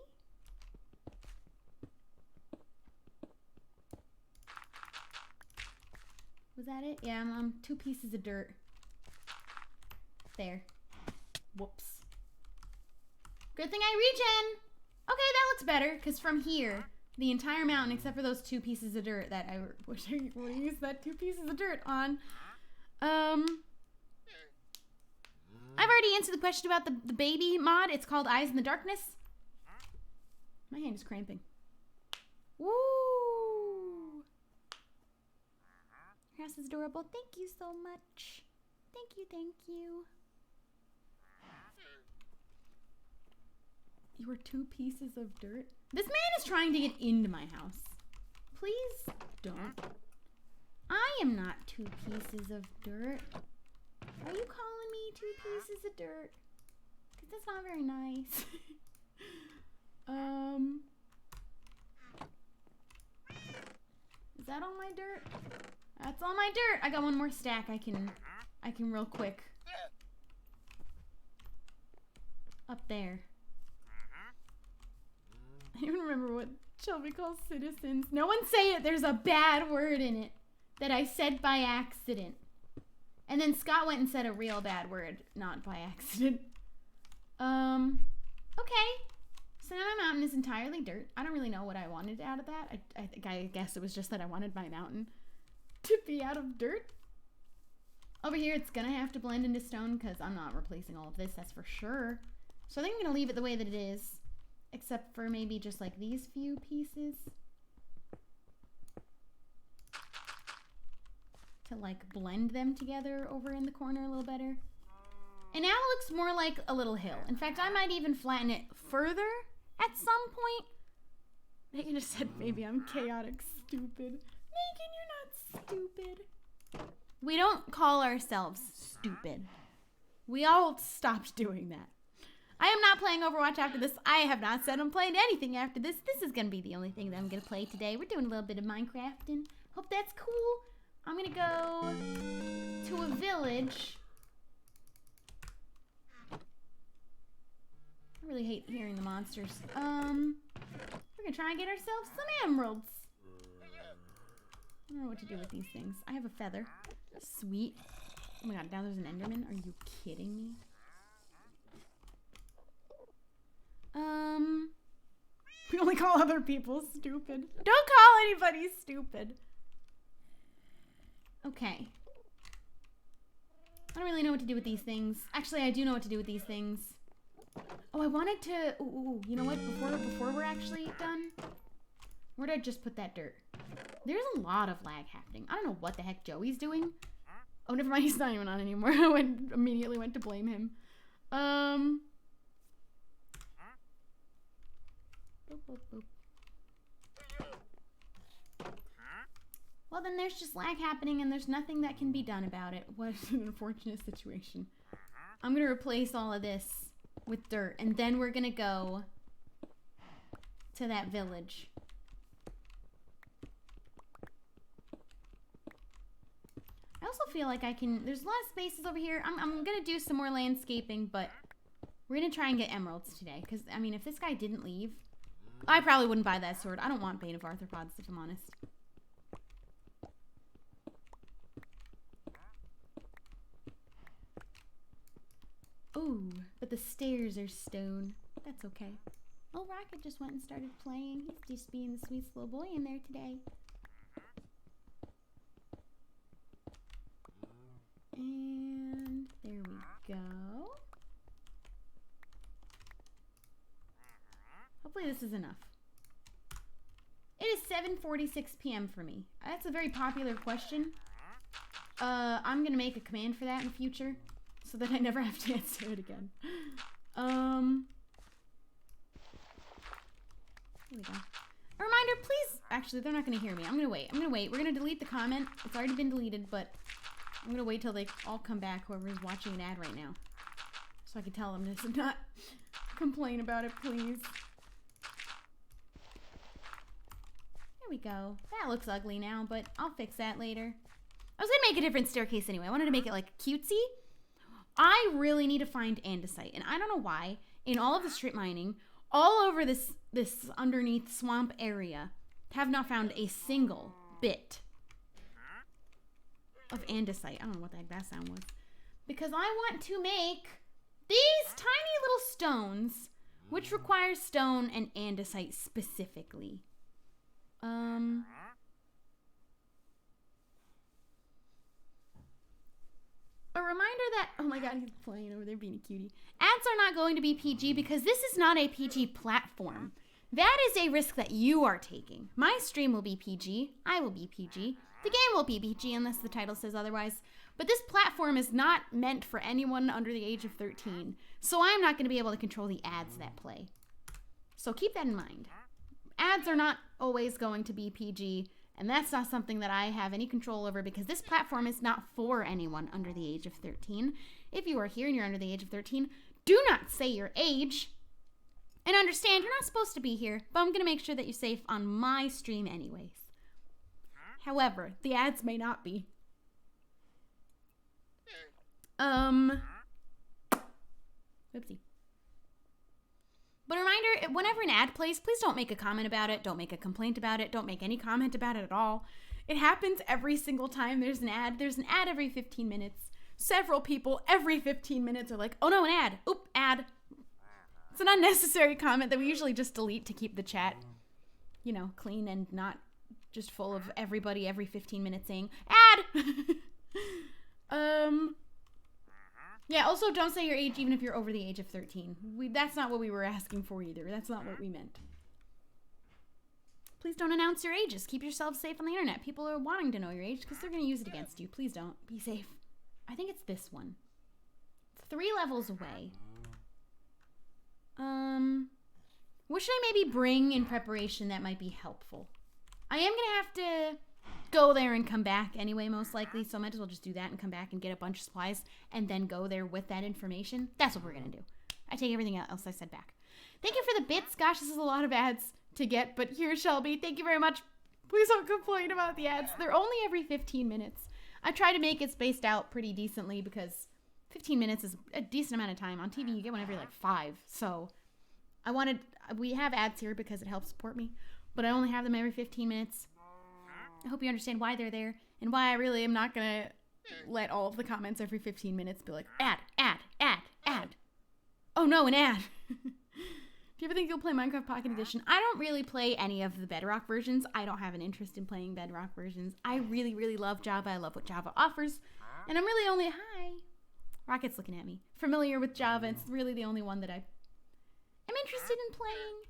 Was that it? Yeah, I'm 2 pieces of dirt. There. Whoops. Good thing I regen! Okay, that looks better, because from here, the entire mountain, except for those 2 pieces of dirt that I wish I would have used that 2 pieces of dirt on. I've already answered the question about the baby mod. It's called Eyes in the Darkness. My hand is cramping. Woo! Your house is adorable. Thank you so much. Thank you, thank you. You were 2 pieces of dirt? This man is trying to get into my house. Please don't. I am not 2 pieces of dirt. Are you calling me 2 pieces of dirt? Because that's not very nice. Is that all my dirt? That's all my dirt. I got one more stack I can real quick. Up there. I don't even remember what Shelby calls citizens. No one say it. There's a bad word in it that I said by accident. And then Scott went and said a real bad word, not by accident. Okay. So now my mountain is entirely dirt. I don't really know what I wanted out of that. I guess it was just that I wanted my mountain to be out of dirt. Over here, it's gonna have to blend into stone because I'm not replacing all of this, that's for sure. So I think I'm gonna leave it the way that it is, except for maybe just like these few pieces. To like blend them together over in the corner a little better. And now it looks more like a little hill. In fact, I might even flatten it further at some point. Megan just said, maybe I'm chaotic stupid. Megan, you're not stupid. We don't call ourselves stupid. We all stopped doing that. I am not playing Overwatch after this. I have not said I'm playing anything after this. This is going to be the only thing that I'm going to play today. We're doing a little bit of Minecrafting. Hope that's cool. I'm going to go to a village. I really hate hearing the monsters. We're gonna try and get ourselves some emeralds. I don't know what to do with these things. I have a feather. Sweet. Oh my god, now there's an Enderman? Are you kidding me? We only call other people stupid. Don't call anybody stupid. Okay. I don't really know what to do with these things. Actually, I do know what to do with these things. Oh, I wanted to... Ooh, you know what? Before we're actually done, where did I just put that dirt? There's a lot of lag happening. I don't know what the heck Joey's doing. Oh, never mind. He's not even on anymore. I immediately went to blame him. Boop, boop, boop. Well, then there's just lag happening and there's nothing that can be done about it. What an unfortunate situation. I'm going to replace all of this with dirt, and then we're gonna go to that village. I also feel like I can, there's a lot of spaces over here. I'm gonna do some more landscaping, but we're gonna try and get emeralds today, because I mean, if this guy didn't leave, I probably wouldn't buy that sword. I don't want Bane of Arthropods, if I'm honest. Ooh, but the stairs are stone. That's okay. Oh, Rocket just went and started playing. He's just being the sweet little boy in there today. And there we go. Hopefully this is enough. It is 7:46 p.m. for me. That's a very popular question. I'm going to make a command for that in the future, so that I never have to answer it again. Here we go. A reminder, please. Actually, they're not going to hear me. I'm going to wait. We're going to delete the comment. It's already been deleted, but I'm going to wait till they all come back, whoever's watching an ad right now. So I can tell them to not complain about it, please. There we go. That looks ugly now, but I'll fix that later. I was going to make a different staircase anyway. I wanted to make it like cutesy. I really need to find andesite, and I don't know why. In all of the strip mining, all over this underneath swamp area, have not found a single bit of andesite. I don't know what the heck that sound was. Because I want to make these tiny little stones, which require stone and andesite specifically. A reminder that, oh my god, he's playing over there being a cutie. Ads are not going to be PG because this is not a PG platform. That is a risk that you are taking. My stream will be PG. I will be PG. The game will be PG unless the title says otherwise. But this platform is not meant for anyone under the age of 13. So I'm not going to be able to control the ads that play. So keep that in mind. Ads are not always going to be PG. And that's not something that I have any control over because this platform is not for anyone under the age of 13. If you are here and you're under the age of 13, do not say your age. And understand, you're not supposed to be here, but I'm going to make sure that you're safe on my stream anyways. However, the ads may not be. Oopsie. But a reminder, whenever an ad plays, please don't make a comment about it. Don't make a complaint about it. Don't make any comment about it at all. It happens every single time there's an ad. There's an ad every 15 minutes. Several people every 15 minutes are like, oh no, an ad. Oop, ad. It's an unnecessary comment that we usually just delete to keep the chat, you know, clean and not just full of everybody every 15 minutes saying, ad! Yeah, also don't say your age even if you're over the age of 13. That's not what we were asking for either. That's not what we meant. Please don't announce your ages. Keep yourselves safe on the internet. People are wanting to know your age because they're going to use it against you. Please don't. Be safe. I think it's this one. It's 3 levels away. What should I maybe bring in preparation that might be helpful? I am going to have to go there and come back anyway, most likely, so I might as well just do that and come back and get a bunch of supplies and then go there with that information. That's what we're going to do. I take everything else I said back. Thank you for the bits. Gosh, this is a lot of ads to get, but here, Shelby, thank you very much. Please don't complain about the ads. They're only every 15 minutes. I try to make it spaced out pretty decently because 15 minutes is a decent amount of time. On TV, you get one every like 5. So we have ads here because it helps support me, but I only have them every 15 minutes. I hope you understand why they're there and why I really am not going to let all of the comments every 15 minutes be like, ad, ad, ad, ad. Oh no, an ad. Do you ever think you'll play Minecraft Pocket Edition? I don't really play any of the Bedrock versions. I don't have an interest in playing Bedrock versions. I really, really love Java. I love what Java offers. And I'm really only, hi, Rocket's looking at me, familiar with Java. It's really the only one that I am interested in playing.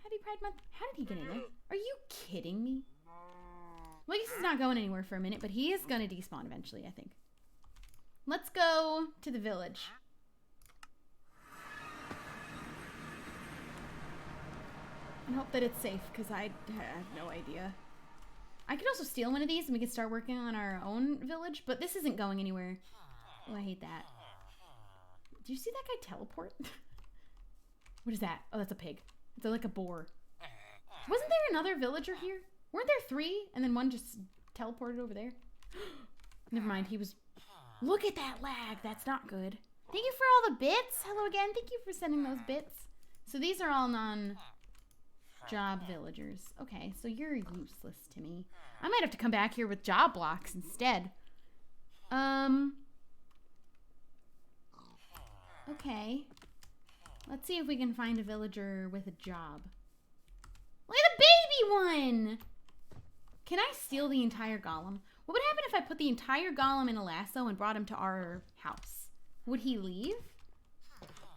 Happy Pride Month. How did he get in there? Are you kidding me? Well, I guess he's not going anywhere for a minute, but he is going to despawn eventually, I think. Let's go to the village. And hope that it's safe, because I have no idea. I could also steal one of these, and we could start working on our own village, but this isn't going anywhere. Oh, I hate that. Do you see that guy teleport? What is that? Oh, that's a pig. It's like a boar. Wasn't there another villager here? Weren't there 3? And then one just teleported over there? Never mind, he was... Look at that lag. That's not good. Thank you for all the bits. Hello again. Thank you for sending those bits. So these are all non-job villagers. Okay, so you're useless to me. I might have to come back here with job blocks instead. Okay. Let's see if we can find a villager with a job. Look at the baby one! Can I steal the entire golem? What would happen if I put the entire golem in a lasso and brought him to our house? Would he leave?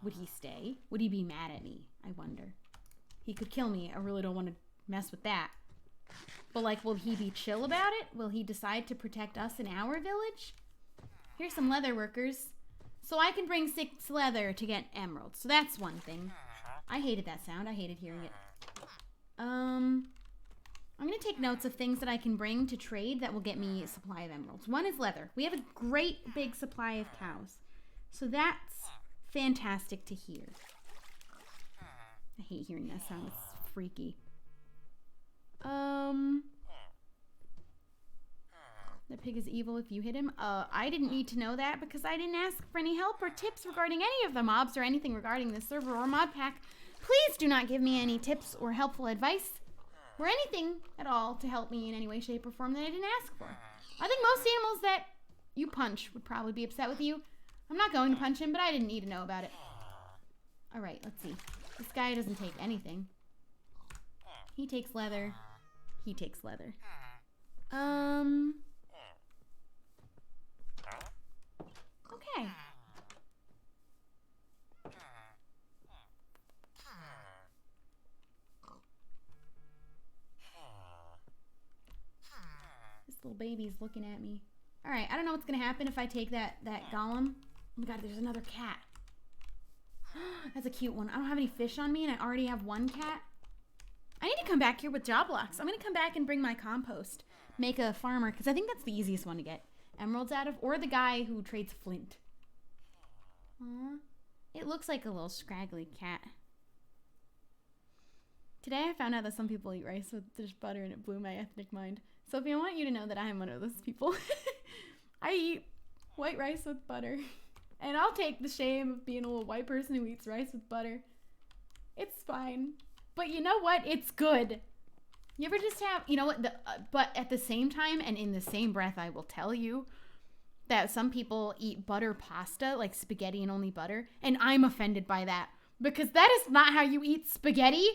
Would he stay? Would he be mad at me? I wonder. He could kill me. I really don't want to mess with that. But like, will he be chill about it? Will he decide to protect us in our village? Here's some leather workers. So I can bring 6 leather to get emeralds. So that's one thing. I hated that sound. I hated hearing it. I'm going to take notes of things that I can bring to trade that will get me a supply of emeralds. One is leather. We have a great big supply of cows. So that's fantastic to hear. I hate hearing that sound. It's freaky. The pig is evil if you hit him. I didn't need to know that because I didn't ask for any help or tips regarding any of the mobs or anything regarding the server or mod pack. Please do not give me any tips or helpful advice or anything at all to help me in any way, shape, or form that I didn't ask for. I think most animals that you punch would probably be upset with you. I'm not going to punch him, but I didn't need to know about it. All right, let's see. This guy doesn't take anything. He takes leather. He takes leather. Okay. This little baby's looking at me. All right, I don't know what's gonna happen if I take that golem. Oh my god, there's another cat. That's a cute one. I don't have any fish on me, and I already have one cat. I need to come back here with job blocks. I'm gonna come back and bring my compost. Make a farmer, because I think that's the easiest one to get emeralds out of, or the guy who trades flint. Aww. It looks like a little scraggly cat. Today I found out that some people eat rice with just butter and it blew my ethnic mind. Sophie, I want you to know that I am one of those people. I eat white rice with butter. And I'll take the shame of being a little white person who eats rice with butter. It's fine. But you know what? It's good. You ever just have, you know what? But at the same time, and in the same breath, I will tell you that some people eat butter pasta, like spaghetti and only butter. And I'm offended by that. Because that is not how you eat spaghetti.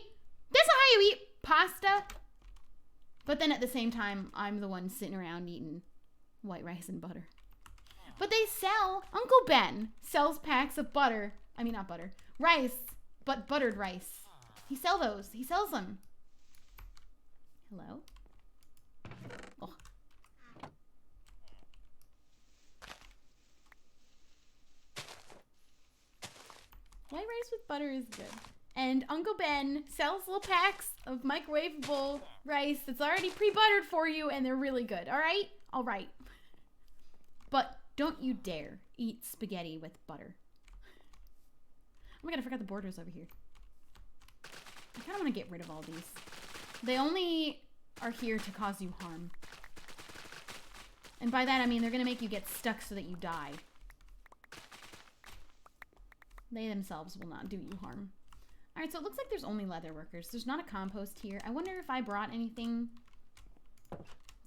That's not how you eat pasta. But then at the same time, I'm the one sitting around eating white rice and butter. But they sell, Uncle Ben sells packs of butter. I mean, not butter. Rice, but buttered rice. He sells those. He sells them. Hello? Oh. White rice with butter is good. And Uncle Ben sells little packs of microwavable rice that's already pre-buttered for you, and they're really good. All right? All right. But don't you dare eat spaghetti with butter. Oh my god, I forgot the borders over here. I kind of want to get rid of all these. They only are here to cause you harm. And by that I mean they're going to make you get stuck so that you die. They themselves will not do you harm. Alright, so it looks like there's only leather workers. There's not a compost here. I wonder if I brought anything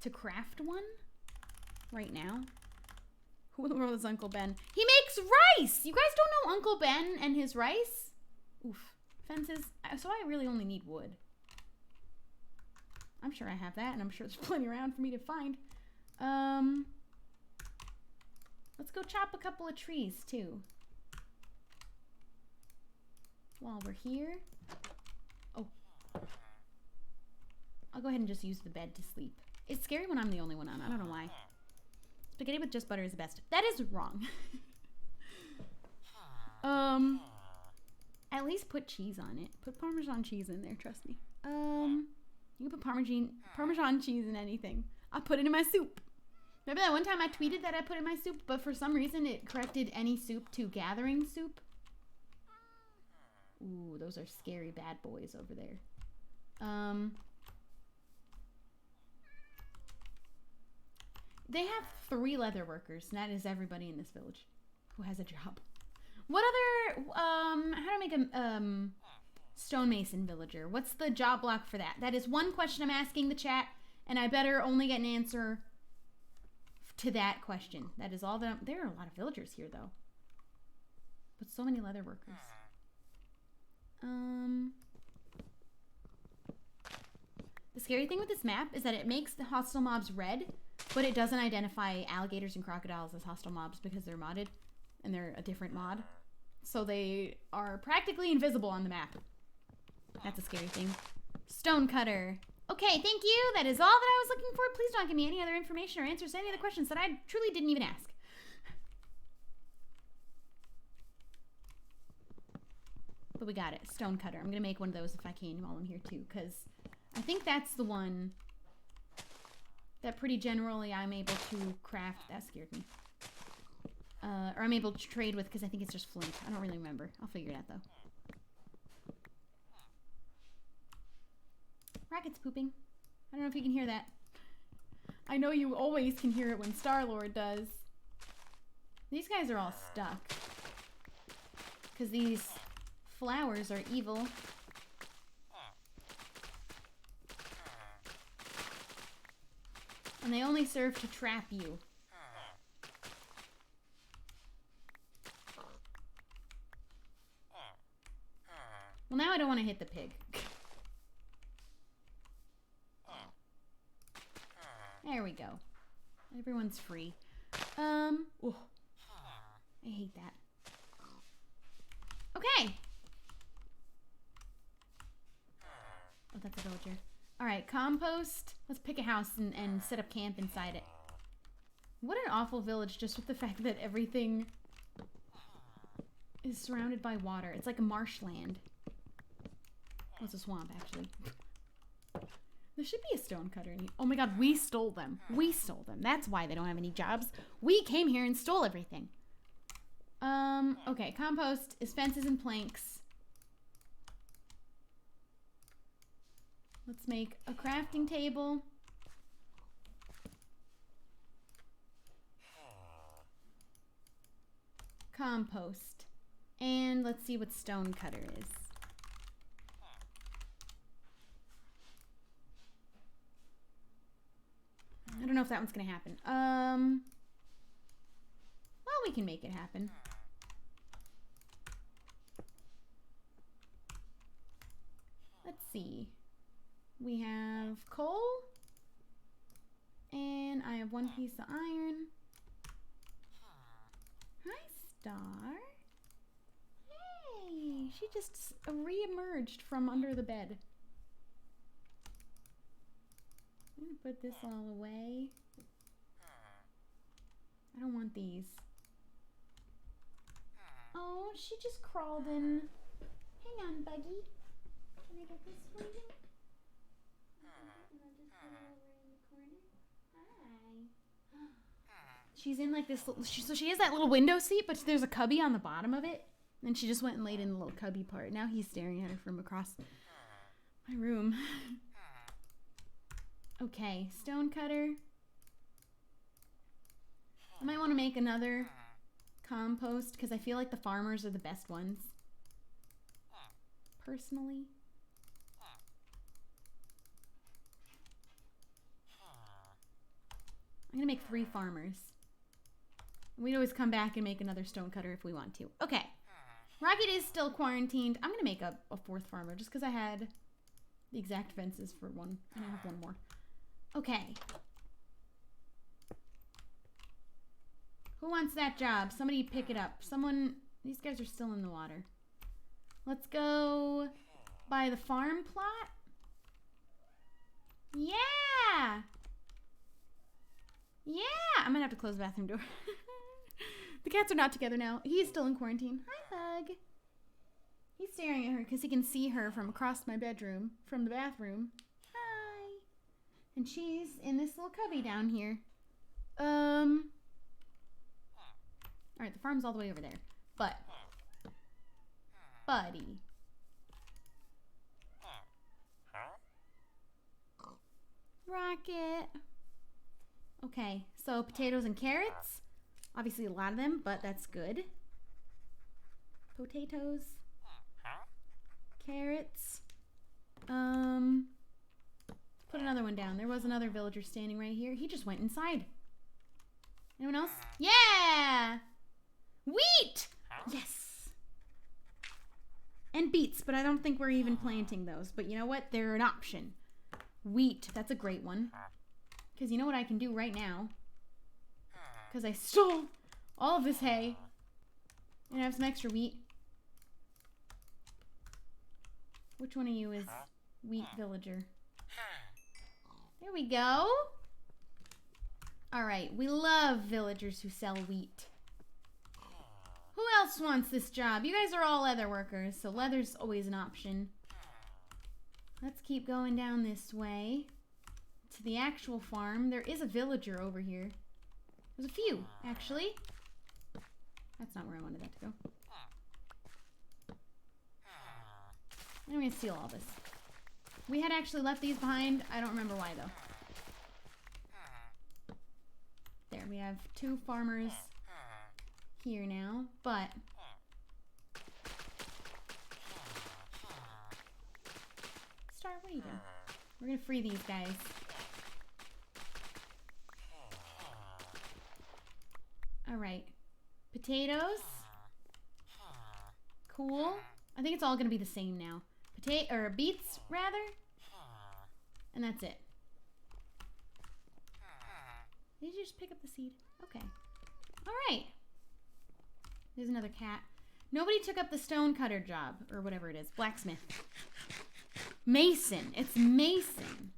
to craft one right now. Who in the world is Uncle Ben? He makes rice! You guys don't know Uncle Ben and his rice? Oof. Fences. So I really only need wood. I'm sure I have that, and I'm sure there's plenty around for me to find. Let's go chop a couple of trees, too. While we're here. Oh. I'll go ahead and just use the bed to sleep. It's scary when I'm the only one on. I don't know why. Spaghetti with just butter is the best. That is wrong. At least put cheese on it. Put Parmesan cheese in there, trust me. You can put Parmesan cheese in anything. I put it in my soup. Remember that one time I tweeted that I put it in my soup, but for some reason it corrected any soup to gathering soup? Ooh, those are scary bad boys over there. They have 3 leather workers, and that is everybody in this village who has a job. What other, how to make a, stonemason villager? What's the job block for that? That is one question I'm asking the chat, and I better only get an answer to that question. That is all that there are a lot of villagers here, though. But so many leather workers. The scary thing with this map is that it makes the hostile mobs red, but it doesn't identify alligators and crocodiles as hostile mobs because they're modded, and they're a different mod. So they are practically invisible on the map. That's a scary thing. Stonecutter. Okay, thank you. That is all that I was looking for. Please don't give me any other information or answers to any other questions that I truly didn't even ask. But we got it. Stonecutter. I'm going to make one of those if I can while I'm here too, because I think that's the one that pretty generally I'm able to craft. That scared me. Or I'm able to trade with because I think it's just flint. I don't really remember. I'll figure it out though. Rocket's pooping. I don't know if you can hear that. I know you always can hear it when Star-Lord does. These guys are all stuck. Because these flowers are evil. And they only serve to trap you. Well, now I don't want to hit the pig. There we go. Everyone's free. Oh, I hate that. Okay. Oh, that's a villager. All right, compost. Let's pick a house and set up camp inside it. What an awful village, just with the fact that everything is surrounded by water. It's like a marshland. Oh, it's a swamp, actually. There should be a stonecutter in here. Oh my god, we stole them. We stole them. That's why they don't have any jobs. We came here and stole everything. Okay, compost is fences and planks. Let's make a crafting table. compost. And let's see what stone cutter is. I don't know if that one's gonna happen. Well, we can make it happen. Let's see. We have coal. And I have one piece of iron. Hi, Star. Hey, she just re-emerged from under the bed. I'm gonna put this all away. I don't want these. Oh, she just crawled in. Hang on, Buggy. Can I get this for you? And I'll just put it over in the corner. Hi. She's in like this, so she has that little window seat, but there's a cubby on the bottom of it. And she just went and laid in the little cubby part. Now he's staring at her from across my room. Okay, stone cutter. I might want to make another compost because I feel like the farmers are the best ones. Personally. I'm going to make 3 farmers. We'd always come back and make another stone cutter if we want to. Okay. Rocket is still quarantined. I'm going to make a 4th farmer just because I had the exact fences for one. And I have one more. Okay. Who wants that job? Somebody pick it up. Someone... These guys are still in the water. Let's go by the farm plot. Yeah! Yeah! I'm gonna have to close the bathroom door. The cats are not together now. He is still in quarantine. Hi, Bug. He's staring at her because he can see her from across my bedroom, from the bathroom. Hi. And she's in this little cubby down here. Alright, the farm's all the way over there. But, buddy. Rocket. Okay, so potatoes and carrots. Obviously a lot of them, but that's good. Potatoes. Carrots. Put another one down. There was another villager standing right here. He just went inside. Anyone else? Yeah! Wheat! Yes! And beets, but I don't think we're even planting those. But you know what? They're an option. Wheat, that's a great one. Because you know what I can do right now? Because I stole all of this hay. And I have some extra wheat. Which one of you is wheat villager? There we go. Alright, we love villagers who sell wheat. Who else wants this job? You guys are all leather workers, so leather's always an option. Let's keep going down this way to the actual farm. There is a villager over here. There's a few, actually. That's not where I wanted that to go. I'm going to steal all this. We had actually left these behind. I don't remember why, though. There, we have 2 farmers here now, but... Star, what are you doing? We're going to free these guys. Alright. Potatoes. Cool. I think it's all going to be the same now. Beets, rather. And that's it. Did you just pick up the seed? Okay. Alright. There's another cat. Nobody took up the stone cutter job. Or whatever it is. Blacksmith. Mason. It's Mason.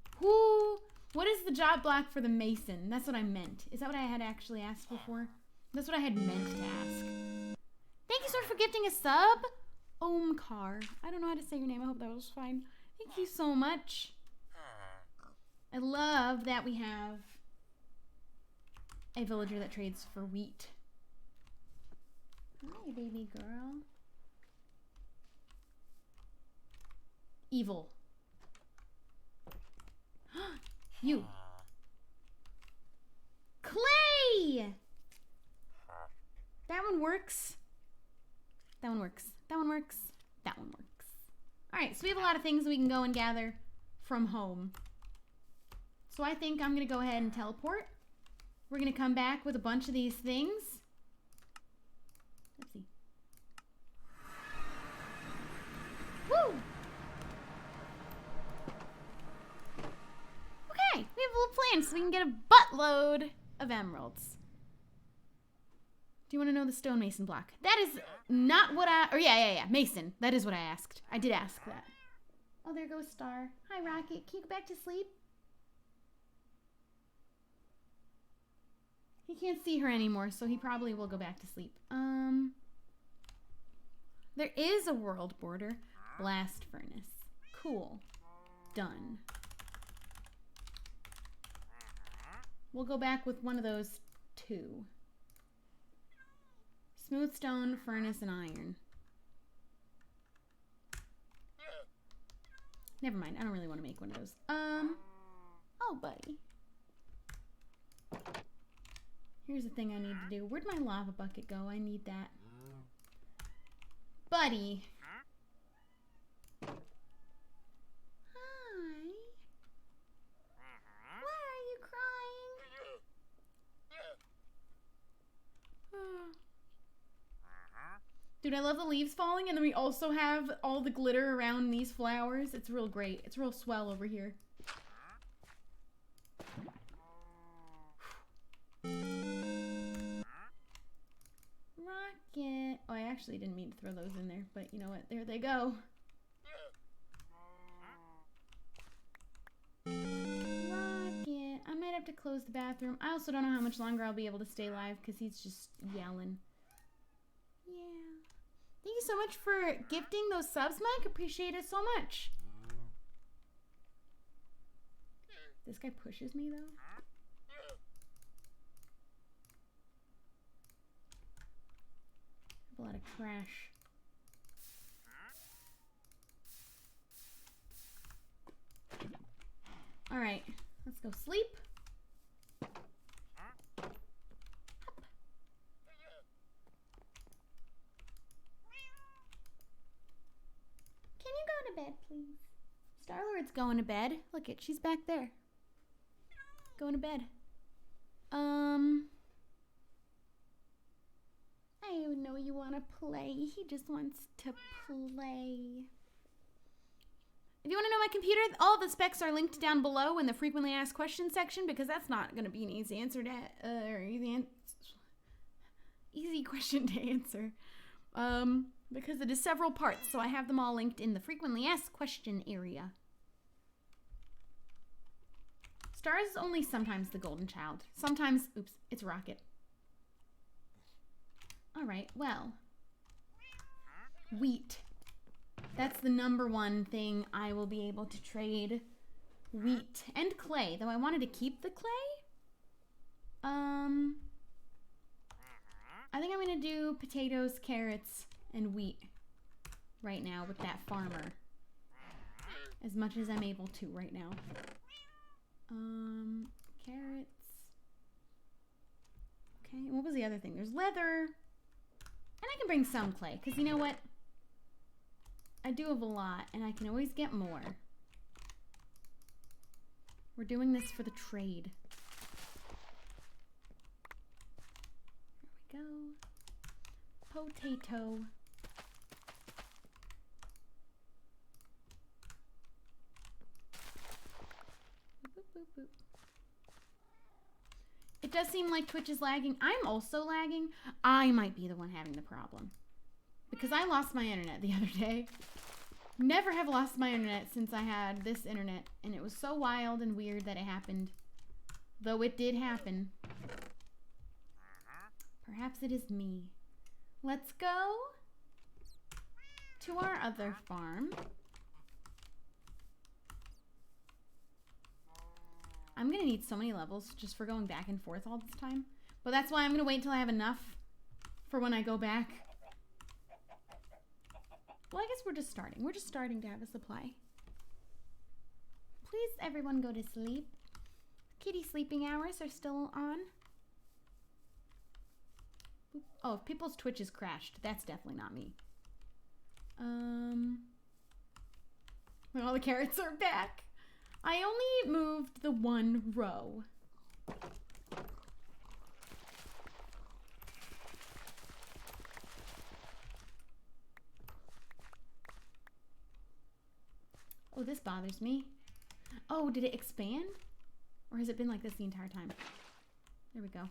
What is the job block for the mason? That's what I meant. Is that what I had actually asked before? That's what I had meant to ask. Thank you so much for gifting a sub. Omkar. I don't know how to say your name. I hope that was fine. Thank you so much. I love that we have a villager that trades for wheat. Hi, baby girl. Evil. You. Clay! That one works. That one works. That one works. That one works. All right, so we have a lot of things we can go and gather from home. So I think I'm going to go ahead and teleport. We're going to come back with a bunch of these things. Let's see. Woo! Okay, we have a little plan so we can get a buttload of emeralds. Do you want to know the stonemason block? That is not what yeah, mason. That is what I asked. I did ask that. Oh, there goes Star. Hi, Rocket. Can you go back to sleep? He can't see her anymore, so he probably will go back to sleep. There is a world border. Blast furnace. Cool. Done. We'll go back with one of those two. Smooth stone, furnace, and iron. Never mind. I don't really want to make one of those. Oh, buddy. Here's the thing I need to do. Where'd my lava bucket go? I need that. Buddy. Hi. Why are you crying? Dude, I love the leaves falling, and then we also have all the glitter around these flowers. It's real great. It's real swell over here. Rocket. Oh, I actually didn't mean to throw those in there, but you know what? There they go. Rocket. I might have to close the bathroom. I also don't know how much longer I'll be able to stay live because he's just yelling. Yeah. Thank you so much for gifting those subs, Mike. Appreciate it so much. This guy pushes me, though. A lot of trash. All right, let's go sleep. Can you go to bed, please? Star-Lord's going to bed. Look it, she's back there. Going to bed. I know you want to play. He just wants to play. If you want to know my computer, all the specs are linked down below in the frequently asked questions section because that's not going to be an easy answer to easy question to answer. Because it is several parts, so I have them all linked in the frequently asked question area. Star is only sometimes the golden child. Sometimes, oops, it's Rocket. All right, well, wheat. That's the #1 thing I will be able to trade. Wheat and clay, though I wanted to keep the clay. I think I'm gonna do potatoes, carrots, and wheat right now with that farmer. As much as I'm able to right now. Carrots. Okay, what was the other thing? There's leather. And I can bring some clay, because you know what? I do have a lot, and I can always get more. We're doing this for the trade. There we go. Potato. Boop, boop, boop. It does seem like Twitch is lagging. I'm also lagging. I might be the one having the problem. Because I lost my internet the other day. Never have lost my internet since I had this internet. And it was so wild and weird that it happened. Though it did happen. Perhaps it is me. Let's go to our other farm. I'm going to need so many levels just for going back and forth all this time. But that's why I'm going to wait until I have enough for when I go back. Well, I guess we're just starting. We're just starting to have a supply. Please, everyone go to sleep. Kitty sleeping hours are still on. Oh, if people's Twitches crashed, that's definitely not me. All the carrots are back. I only moved the one row. Oh, this bothers me. Oh, did it expand? Or has it been like this the entire time? There we go.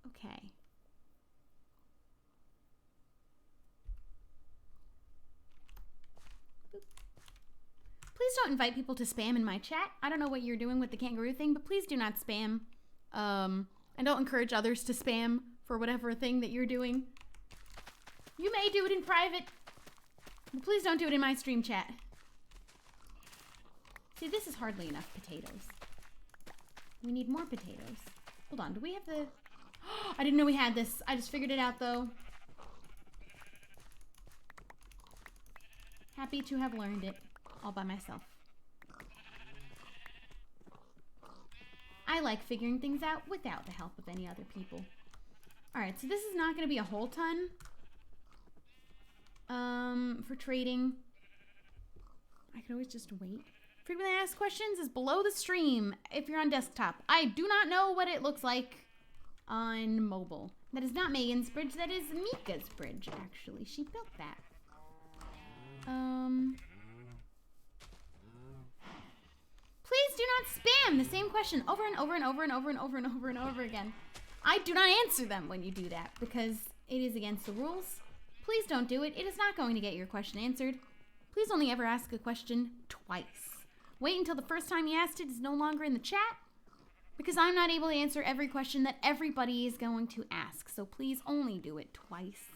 Okay. Boop. Please don't invite people to spam in my chat. I don't know what you're doing with the kangaroo thing, but please do not spam. And don't encourage others to spam for whatever thing that you're doing. You may do it in private, but please don't do it in my stream chat. See, this is hardly enough potatoes. We need more potatoes. Hold on, do we have the... I didn't know we had this. I just figured it out, though. Happy to have learned it all by myself. I like figuring things out without the help of any other people. Alright, so this is not going to be a whole ton. For trading. I could always just wait. Frequently asked questions is below the stream if you're on desktop. I do not know what it looks like on mobile. That is not Megan's bridge, that is Mika's bridge, actually. She built that. Please do not spam the same question over and over and over and over and over and over and over again. I do not answer them when you do that because it is against the rules. Please don't do it. It is not going to get your question answered. Please only ever ask a question twice. Wait until the first time you asked it is no longer in the chat because I'm not able to answer every question that everybody is going to ask. So please only do it twice.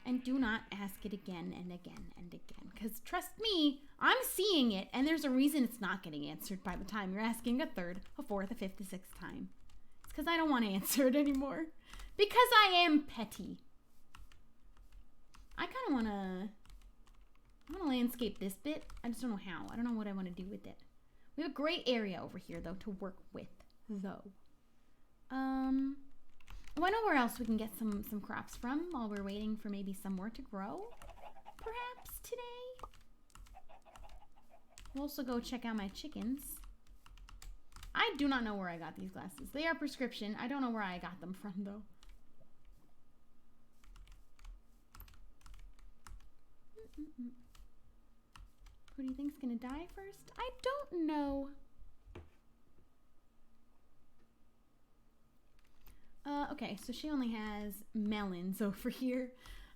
And do not ask it again and again and again. Because trust me, I'm seeing it and there's a reason it's not getting answered by the time you're asking a third, a fourth, a fifth, a sixth time. It's because I don't want to answer it anymore. Because I am petty. I kind of want to landscape this bit. I just don't know how. I don't know what I want to do with it. We have a great area over here, though, to work with, though. Oh, I know where else we can get some crops from while we're waiting for maybe some more to grow, perhaps today. We'll also go check out my chickens. I do not know where I got these glasses. They are prescription. I don't know where I got them from, though. Who do you think's gonna die first? I don't know. Okay, so she only has melons over here.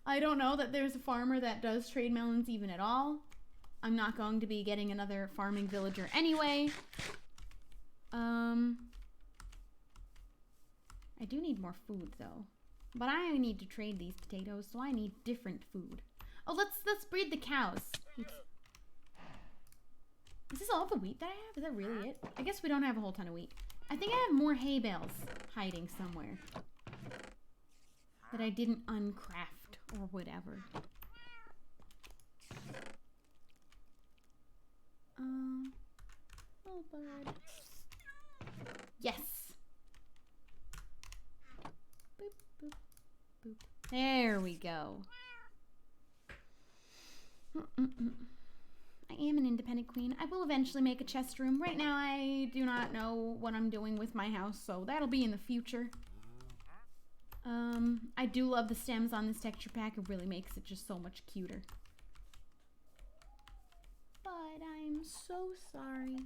I don't know that there's a farmer that does trade melons even at all. I'm not going to be getting another farming villager anyway. I do need more food though. But I need to trade these potatoes, so I need different food. Oh, let's breed the cows. Oops. Is this all the wheat that I have? Is that really it? I guess we don't have a whole ton of wheat. I think I have more hay bales hiding somewhere that I didn't uncraft or whatever. Oh, bird. Yes. Boop, boop, boop. There we go. I am an independent queen. I will eventually make a chest room. Right now, I do not know what I'm doing with my house, so that'll be in the future. I do love the stems on this texture pack. It really makes it just so much cuter. But I'm so sorry.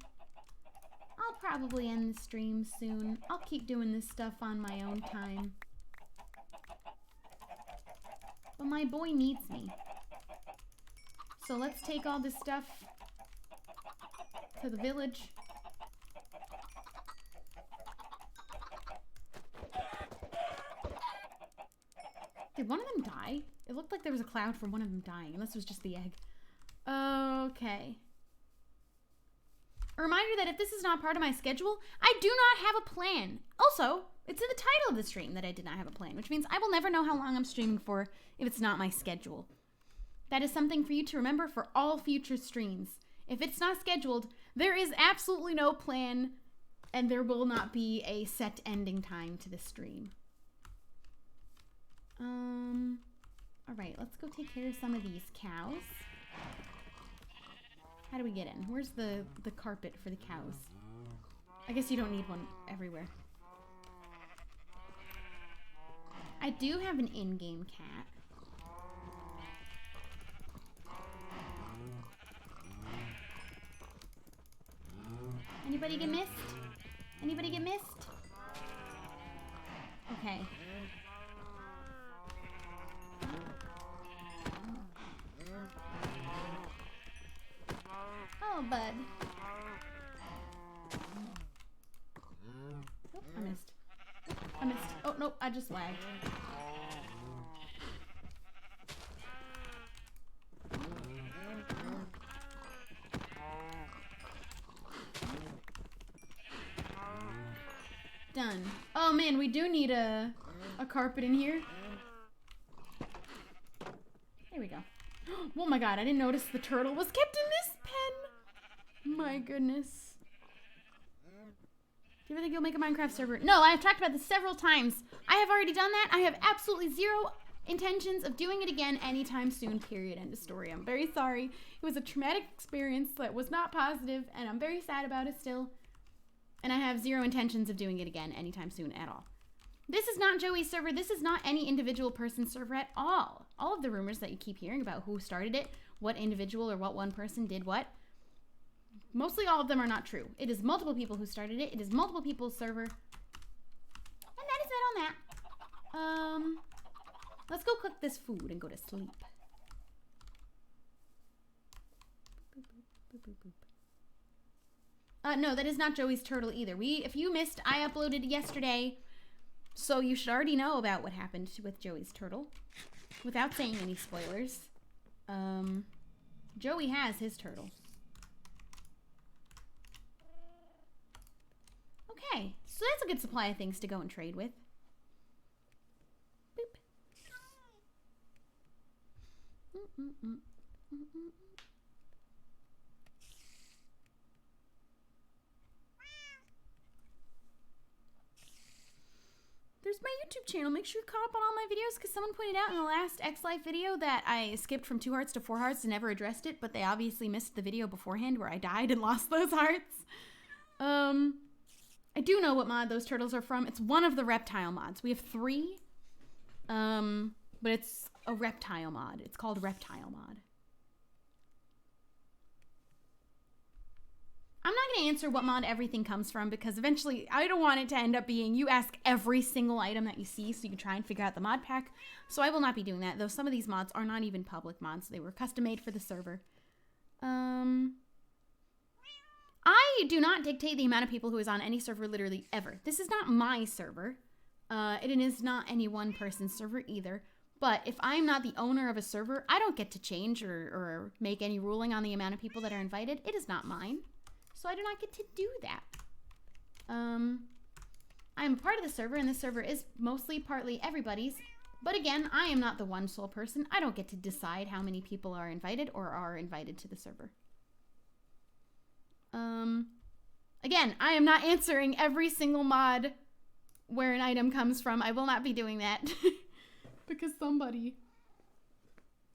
I'll probably end the stream soon. I'll keep doing this stuff on my own time. But my boy needs me. So let's take all this stuff to the village. Did one of them die? It looked like there was a cloud from one of them dying, unless it was just the egg. Okay. A reminder that if this is not part of my schedule, I do not have a plan. Also, it's in the title of the stream that I did not have a plan, which means I will never know how long I'm streaming for if it's not my schedule. That is something for you to remember for all future streams. If it's not scheduled, there is absolutely no plan And there will not be a set ending time to the stream. Alright, let's go take care of some of these cows. How do we get in? Where's the carpet for the cows? I guess you don't need one everywhere. I do have an in-game cat. Anybody get missed? Anybody get missed? Okay. Oh, bud. Oh, I missed. I missed. Oh, nope, I just lagged. Done. Oh man, we do need a carpet in here. There we go. Oh my god, I didn't notice the turtle was kept in this pen. My goodness. Do you ever think you'll make a Minecraft server? No, I have talked about this several times. I have already done that. I have absolutely zero intentions of doing it again anytime soon, period. End of story. I'm very sorry. It was a traumatic experience that was not positive, and I'm very sad about it still. And I have zero intentions of doing it again anytime soon at all. This is not Joey's server. This is not any individual person's server at all. All of the rumors that you keep hearing about who started it, what individual or what one person did what, mostly all of them are not true. It is multiple people who started it. It is multiple people's server. And that is it on that. Let's go cook this food and go to sleep. Boop, boop, boop, boop, boop. No, that is not Joey's turtle either. If you missed, I uploaded yesterday, so you should already know about what happened with Joey's turtle, without saying any spoilers. Joey has his turtle. Okay, so that's a good supply of things to go and trade with. Boop. There's my YouTube channel. Make sure you're caught up on all my videos, because someone pointed out in the last X-Life video that I skipped from 2 hearts to 4 hearts and never addressed it, but they obviously missed the video beforehand where I died and lost those hearts. I do know what mod those turtles are from. It's one of the reptile mods. We have 3, but it's a reptile mod. It's called Reptile Mod. I'm not going to answer what mod everything comes from, because eventually I don't want it to end up being you ask every single item that you see so you can try and figure out the mod pack. So I will not be doing that, though some of these mods are not even public mods. They were custom made for the server. I do not dictate the amount of people who is on any server literally ever. This is not my server. It is not any one person's server either. But if I'm not the owner of a server, I don't get to change or make any ruling on the amount of people that are invited. It is not mine. So I do not get to do that. I'm part of the server, and the server is mostly partly everybody's. But again, I am not the one sole person. I don't get to decide how many people are invited or are invited to the server. Again, I am not answering every single mod where an item comes from. I will not be doing that. Because somebody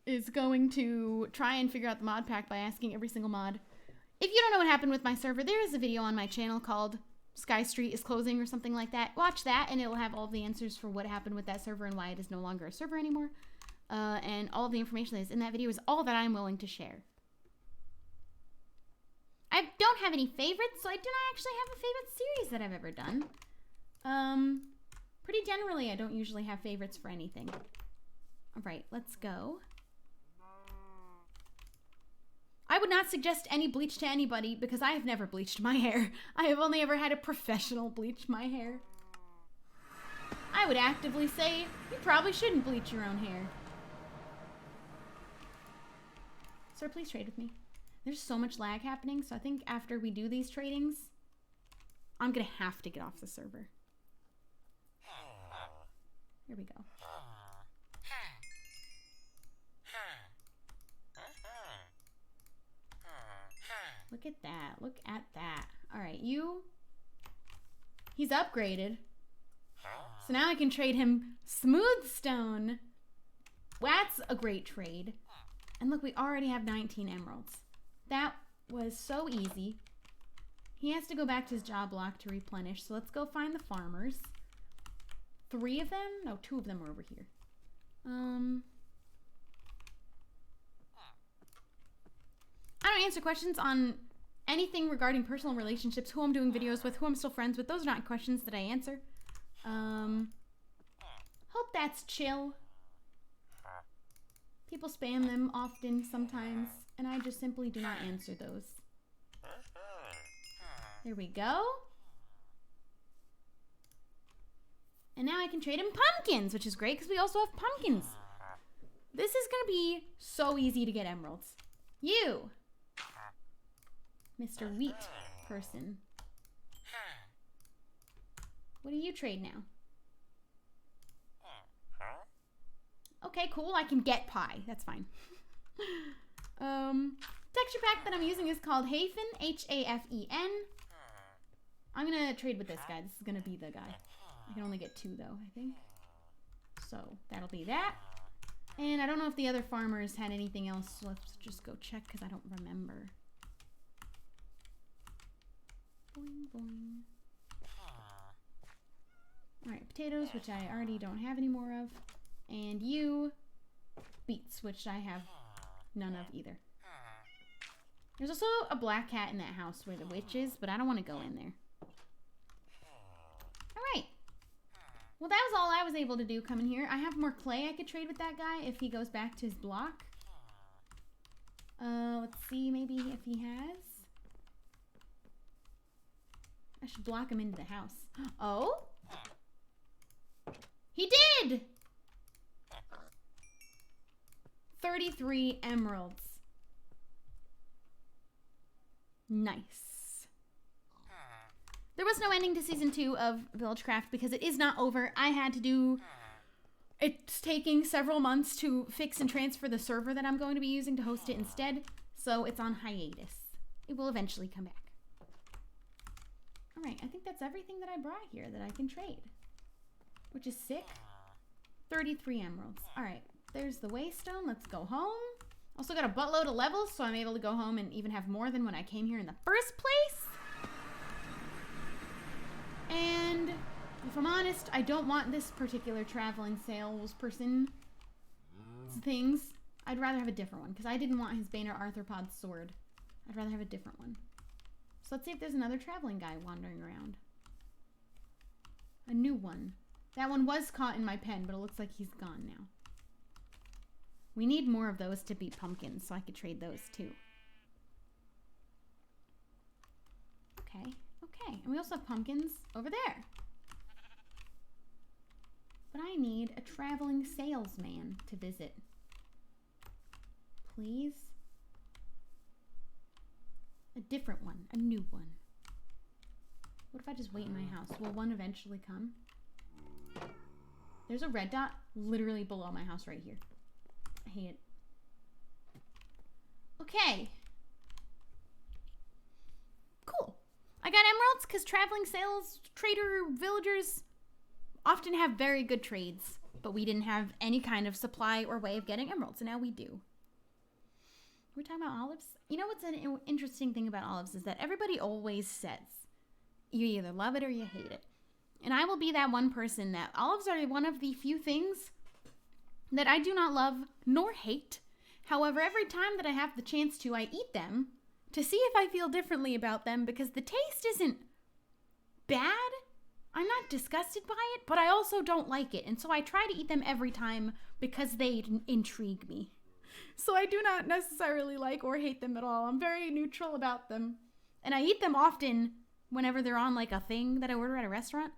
is going to try and figure out the mod pack by asking every single mod. If you don't know what happened with my server, there is a video on my channel called Sky Street is Closing or something like that. Watch that, and it will have all of the answers for what happened with that server and why it is no longer a server anymore. And all of the information that is in that video is all that I'm willing to share. I don't have any favorites, so I do not actually have a favorite series that I've ever done. Pretty generally, I don't usually have favorites for anything. All right, let's go. I would not suggest any bleach to anybody because I have never bleached my hair. I have only ever had a professional bleach my hair. I would actively say you probably shouldn't bleach your own hair. Sir, please trade with me. There's so much lag happening, so I think after we do these tradings, I'm gonna have to get off the server. Here we go. Look at that. Look at that. All right, you He's upgraded. So now I can trade him smooth stone. That's a great trade. And look, we already have 19 emeralds. That was so easy. He has to go back to his job block to replenish. So let's go find the farmers. 3 of them? No, 2 of them are over here. I don't answer questions on anything regarding personal relationships, who I'm doing videos with, who I'm still friends with. Those are not questions that I answer. Hope that's chill. People spam them often sometimes, and I just simply do not answer those. There we go. And now I can trade him pumpkins, which is great because we also have pumpkins. This is going to be so easy to get emeralds. You, Mr. Wheat person. What do you trade now? Okay, cool. I can get pie. That's fine. Texture pack that I'm using is called Hafen, H-A-F-E-N. I'm going to trade with this guy. This is going to be the guy. I can only get 2, though, I think. So, that'll be that. And I don't know if the other farmers had anything else. So let's just go check because I don't remember. Boing, boing. Alright, potatoes, which I already don't have any more of. And you, beets, which I have none of either. There's also a black cat in that house where the witch is, but I don't want to go in there. Alright. Well, that was all I was able to do coming here. I have more clay I could trade with that guy if he goes back to his block. Let's see maybe if he has. I should block him into the house. Oh? He did! 33 emeralds. Nice. There was no ending to season 2 of Villagecraft because it is not over. I had to do... It's taking several months to fix and transfer the server that I'm going to be using to host it instead. So it's on hiatus. It will eventually come back. Alright, I think that's everything that I brought here that I can trade. Which is sick. 33 emeralds. Alright, there's the waystone. Let's go home. Also got a buttload of levels, so I'm able to go home and even have more than when I came here in the first place. And if I'm honest, I don't want this particular traveling salesperson things. I'd rather have a different one, because I didn't want his Banner Arthropod sword. I'd rather have a different one. So let's see if there's another traveling guy wandering around. A new one. That one was caught in my pen, but it looks like he's gone now. We need more of those to be pumpkins, so I could trade those too. Okay, okay. And we also have pumpkins over there. But I need a traveling salesman to visit. Please? A different one, a new one. What if I just wait in my house? Will one eventually come? There's a red dot literally below my house right here. I hate it. Okay. Cool. I got emeralds because traveling sales, trader, villagers often have very good trades, but we didn't have any kind of supply or way of getting emeralds, and now we do. We're talking about olives. You know what's an interesting thing about olives is that everybody always says you either love it or you hate it. And I will be that one person that olives are one of the few things that I do not love nor hate. However, every time that I have the chance to, I eat them to see if I feel differently about them because the taste isn't bad. I'm not disgusted by it, but I also don't like it. And so I try to eat them every time because they intrigue me. So I do not necessarily like or hate them at all. I'm very neutral about them. And I eat them often whenever they're on like a thing that I order at a restaurant.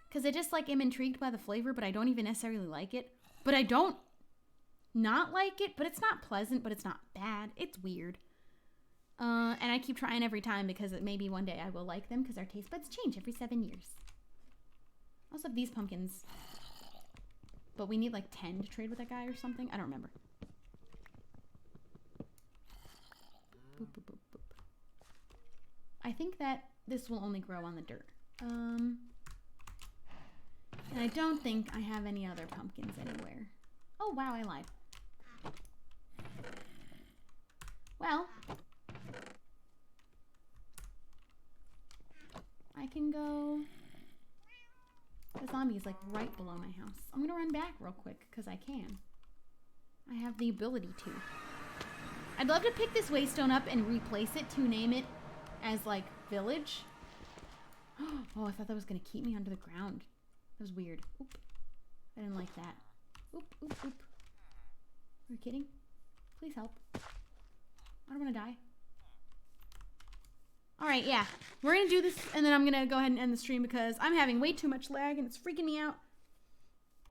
Because I just like am intrigued by the flavor, but I don't even necessarily like it. But I don't not like it, but it's not pleasant, but it's not bad. It's weird. And I keep trying every time because maybe one day I will like them because our taste buds change every 7 years. I also have these pumpkins. But we need like 10 to trade with that guy or something. I don't remember. Boop, boop, boop, boop. I think that this will only grow on the dirt. And I don't think I have any other pumpkins anywhere. Oh, wow, I lied. Well, I can go... The zombie is like right below my house. I'm gonna run back real quick because I can. I have the ability to. I'd love to pick this waystone up and replace it to name it as like village. Oh, I thought that was gonna keep me under the ground. That was weird. Oop. I didn't like that. Oop, oop, oop. Are you kidding? Please help. I don't want to die. Alright, yeah. We're going to do this, and then I'm going to go ahead and end the stream because I'm having way too much lag, and it's freaking me out.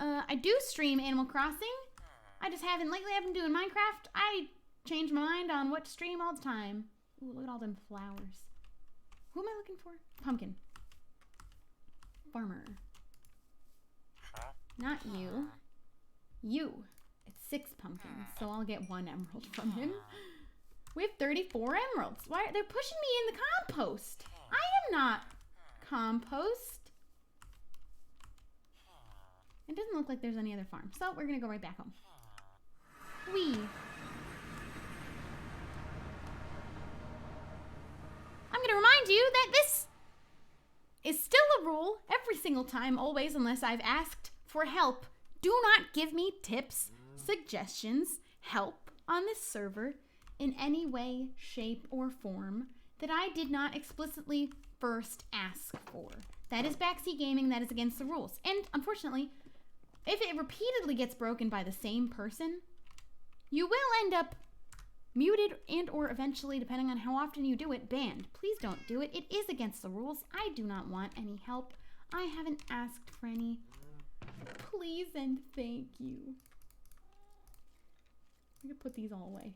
I do stream Animal Crossing. I just haven't. Lately, I've been doing Minecraft. I change my mind on what to stream all the time. Ooh, look at all them flowers. Who am I looking for? Pumpkin. Farmer. Not you. You. It's 6 pumpkins, so I'll get 1 emerald from him. We have 34 emeralds. Why? They're pushing me in the compost. I am not compost. It doesn't look like there's any other farm, so we're gonna go right back home. Whee! I'm gonna remind you that this is still a rule every single time, always, unless I've asked for help. Do not give me tips, suggestions, help on this server in any way, shape, or form that I did not explicitly first ask for. That is backseat gaming. That is against the rules. And unfortunately, if it repeatedly gets broken by the same person, you will end up muted and or eventually, depending on how often you do it, banned. Please don't do it. It is against the rules. I do not want any help. I haven't asked for any. Please and thank you. I'm gonna put these all away.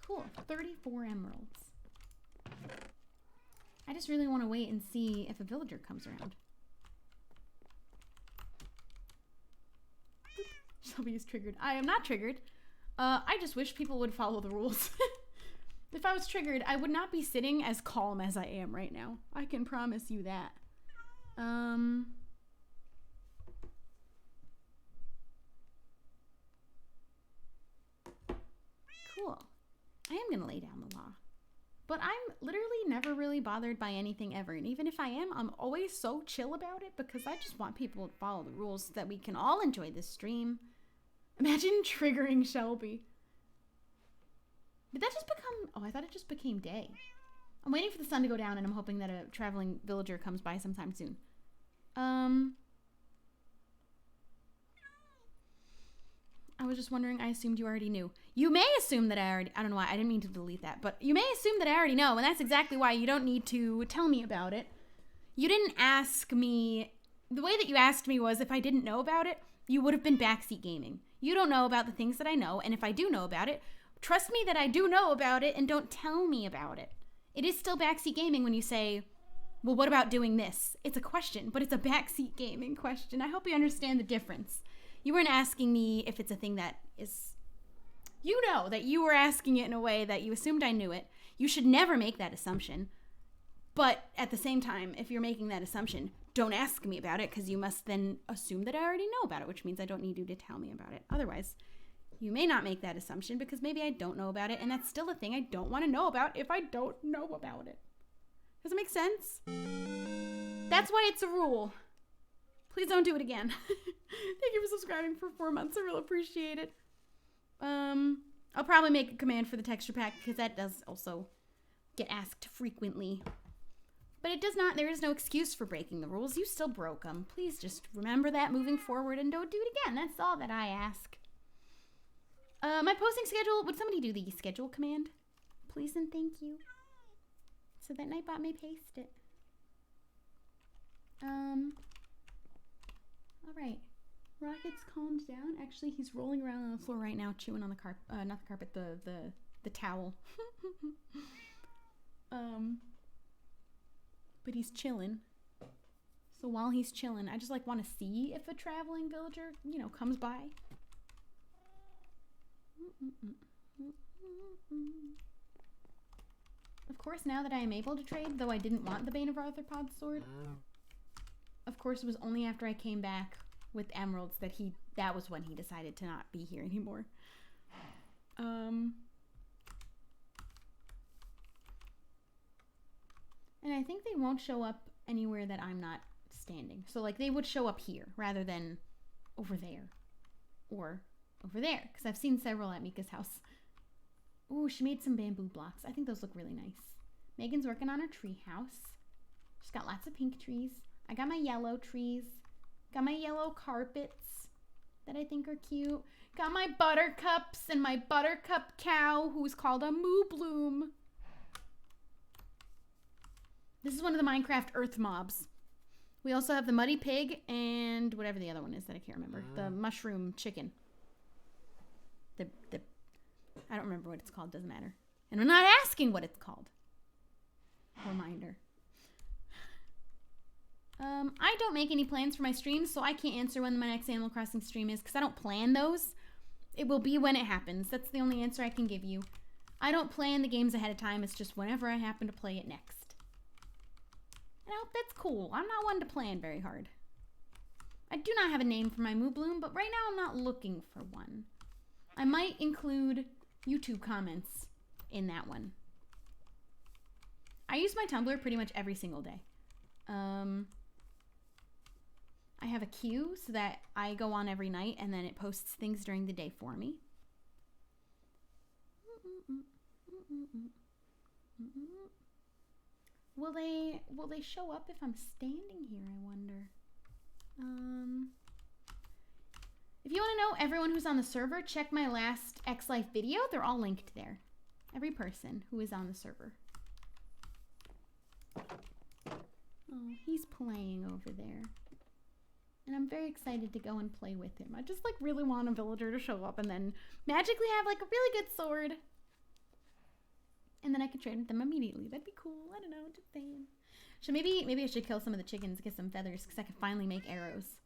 Cool. 34 emeralds. I just really want to wait and see if a villager comes around. Shelby is triggered. I am not triggered. I just wish people would follow the rules. If I was triggered, I would not be sitting as calm as I am right now. I can promise you that. Cool. I am going to lay down the law. But I'm literally never really bothered by anything ever. And even if I am, I'm always so chill about it because I just want people to follow the rules so that we can all enjoy this stream. Imagine triggering Shelby. Did that just become... Oh, I thought it just became day. I'm waiting for the sun to go down and I'm hoping that a traveling villager comes by sometime soon. I was just wondering, I assumed you already knew. You may assume that I already... I don't know why, I didn't mean to delete that. But you may assume that I already know, and that's exactly why you don't need to tell me about it. You didn't ask me... The way that you asked me was if I didn't know about it, you would have been backseat gaming. You don't know about the things that I know, and if I do know about it, trust me that I do know about it, and don't tell me about it. It is still backseat gaming when you say, well, what about doing this? It's a question, but it's a backseat gaming question. I hope you understand the difference. You weren't asking me if it's a thing that is... You know that you were asking it in a way that you assumed I knew it. You should never make that assumption. But at the same time, if you're making that assumption, don't ask me about it because you must then assume that I already know about it, which means I don't need you to tell me about it. Otherwise, you may not make that assumption because maybe I don't know about it, and that's still a thing I don't want to know about if I don't know about it. Does it make sense? That's why it's a rule. Please don't do it again. Thank you for subscribing for 4 months. I really appreciate it. I'll probably make a command for the texture pack because that does also get asked frequently. But it does not, there is no excuse for breaking the rules. You still broke them. Please just remember that moving forward and don't do it again. That's all that I ask. My posting schedule, would somebody do the schedule command? Please and thank you. So that Nightbot may paste it. Alright. Rocket's calmed down. Actually, he's rolling around on the floor right now, chewing on the carpet, not the carpet, the towel. But he's chilling. So while he's chilling, I just like want to see if a traveling villager, you know, comes by. Of course, now that I am able to trade, though I didn't want the Bane of Arthropods sword. of course, it was only after I came back with emeralds that was when he decided to not be here anymore. And I think they won't show up anywhere that I'm not standing. So, like, they would show up here rather than over there or over there, because I've seen several at Mika's house. Ooh, she made some bamboo blocks. I think those look really nice. Megan's working on her tree house. She's got lots of pink trees. I got my yellow trees. Got my yellow carpets that I think are cute. Got my buttercups and my buttercup cow who's called a moo bloom. This is one of the Minecraft Earth mobs. We also have the muddy pig and whatever the other one is that I can't remember. The mushroom chicken. I don't remember what it's called. Doesn't matter. And we're not asking what it's called. Reminder. I don't make any plans for my streams, so I can't answer when my next Animal Crossing stream is because I don't plan those. It will be when it happens. That's the only answer I can give you. I don't plan the games ahead of time. It's just whenever I happen to play it next. And I hope that's cool. I'm not one to plan very hard. I do not have a name for my Moo Bloom, but right now I'm not looking for one. I might include YouTube comments in that one. I use my Tumblr pretty much every single day. I have a queue so that I go on every night and then it posts things during the day for me. Will they show up if I'm standing here, I wonder? If you want to know everyone who's on the server, check my last X-Life video. They're all linked there. Every person who is on the server. Oh, he's playing over there. And I'm very excited to go and play with him. I just, like, really want a villager to show up and then magically have, like, a really good sword. And then I could trade with them immediately. That'd be cool. I don't know. Just saying. So maybe I should kill some of the chickens, get some feathers, because I can finally make arrows.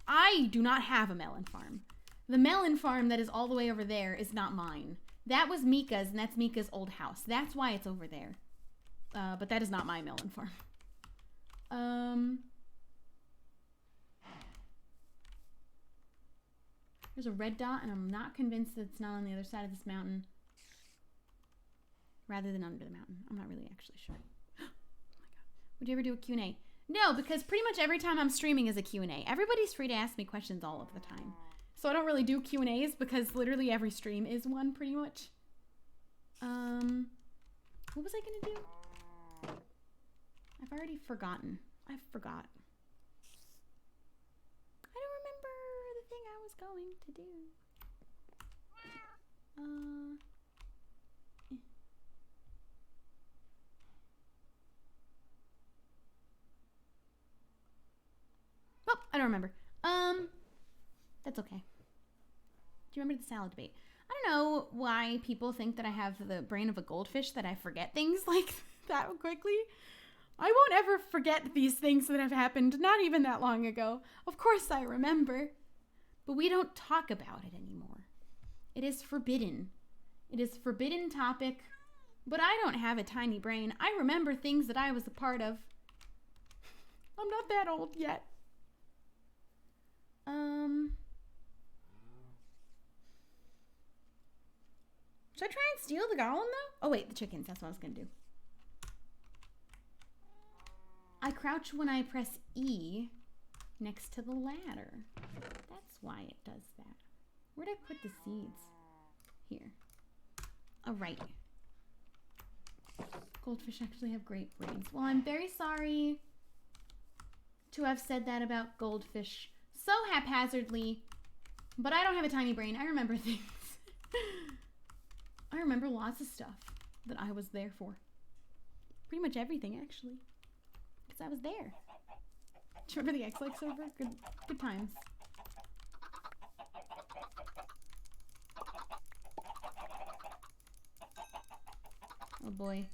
I do not have a melon farm. The melon farm that is all the way over there is not mine. That was Mika's, and that's Mika's old house. That's why it's over there. But that is not my melon farm. There's a red dot, and I'm not convinced that it's not on the other side of this mountain. Rather than under the mountain. I'm not really actually sure. Oh my god. Would you ever do a Q&A? No, because pretty much every time I'm streaming is a Q&A. Everybody's free to ask me questions all of the time. So I don't really do Q&As because literally every stream is one pretty much. What was I gonna do? I've already forgotten. I forgot. I don't remember the thing I was going to do. Oh, I don't remember. That's okay. Do you remember the salad debate? I don't know why people think that I have the brain of a goldfish, that I forget things like that quickly. I won't ever forget these things that have happened not even that long ago. Of course I remember. But we don't talk about it anymore. It is forbidden. It is a forbidden topic. But I don't have a tiny brain. I remember things that I was a part of. I'm not that old yet. Should I try and steal the golem though? Oh wait, the chickens, that's what I was gonna do. I crouch when I press E next to the ladder. That's why it does that. Where'd I put the seeds? Here. Alright. Goldfish actually have great brains. Well, I'm very sorry to have said that about goldfish so haphazardly, but I don't have a tiny brain. I remember things. I remember lots of stuff that I was there for. Pretty much everything, actually. Because I was there. Do you remember the X-Like server? Good times. Oh boy.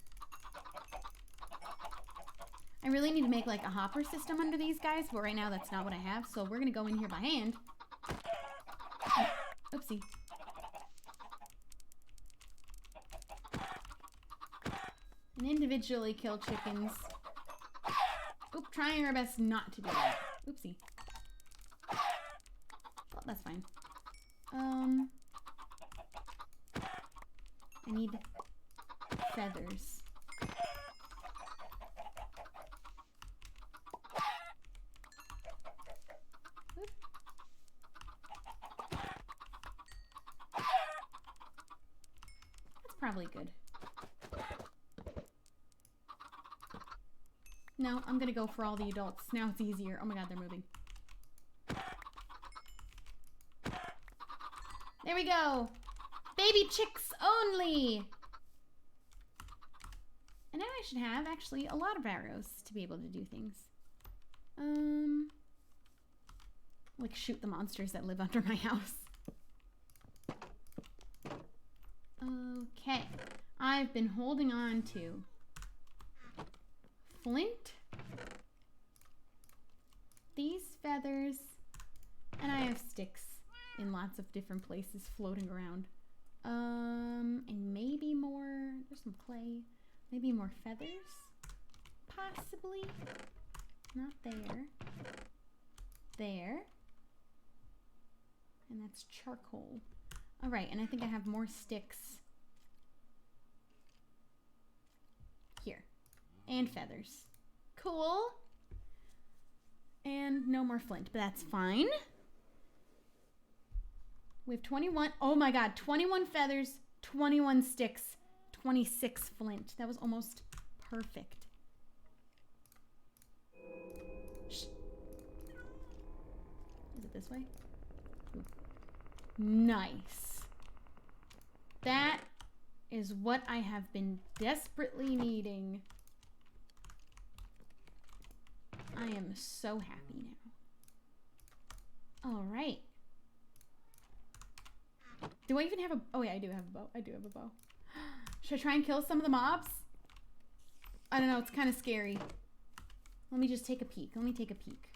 I really need to make like a hopper system under these guys, but right now that's not what I have, so we're gonna go in here by hand. Oh, oopsie. And individually kill chickens. Oop, trying our best not to do that. Oopsie. Well, that's fine. I need feathers. Oop. That's probably good. No, I'm gonna go for all the adults. Now it's easier. Oh my god, they're moving. There we go! Baby chicks only! And now I should have, actually, a lot of arrows to be able to do things. Like shoot the monsters that live under my house. Okay. I've been holding on to flint, these feathers, and I have sticks in lots of different places floating around. And maybe more, there's some clay, maybe more feathers, possibly. Not there. There. And that's charcoal. All right, and I think I have more sticks here. And feathers. Cool. And no more flint, but that's fine. We have 21. Oh my god, 21 feathers, 21 sticks, 26 flint. That was almost perfect. Shh. Is it this way? Ooh. Nice. That is what I have been desperately needing. I am so happy now. All right. Do I even have a... Oh yeah, I do have a bow. I do have a bow. Should I try and kill some of the mobs? I don't know. It's kind of scary. Let me just take a peek. Let me take a peek.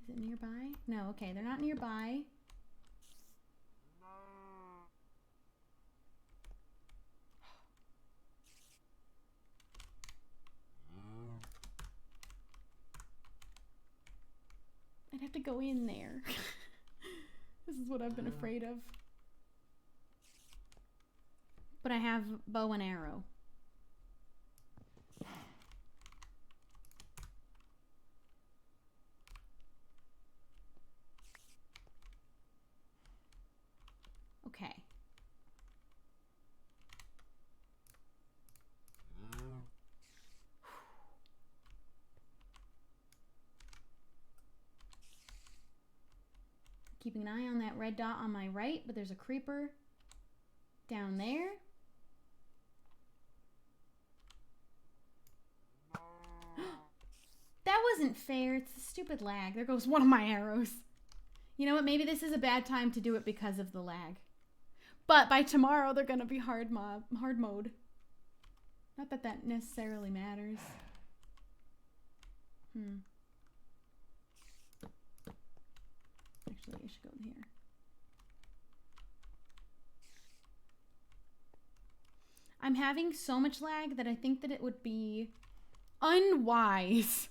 Is it nearby? No, okay. They're not nearby. I'd have to go in there. This is what I've been afraid of. But I have bow and arrow. Okay. Keeping an eye on that red dot on my right, but there's a creeper down there. That wasn't fair. It's a stupid lag. There goes one of my arrows. You know what? Maybe this is a bad time to do it because of the lag. But by tomorrow, they're going to be hard mode. Not that that necessarily matters. Actually, I should go here. I'm having so much lag that I think that it would be unwise.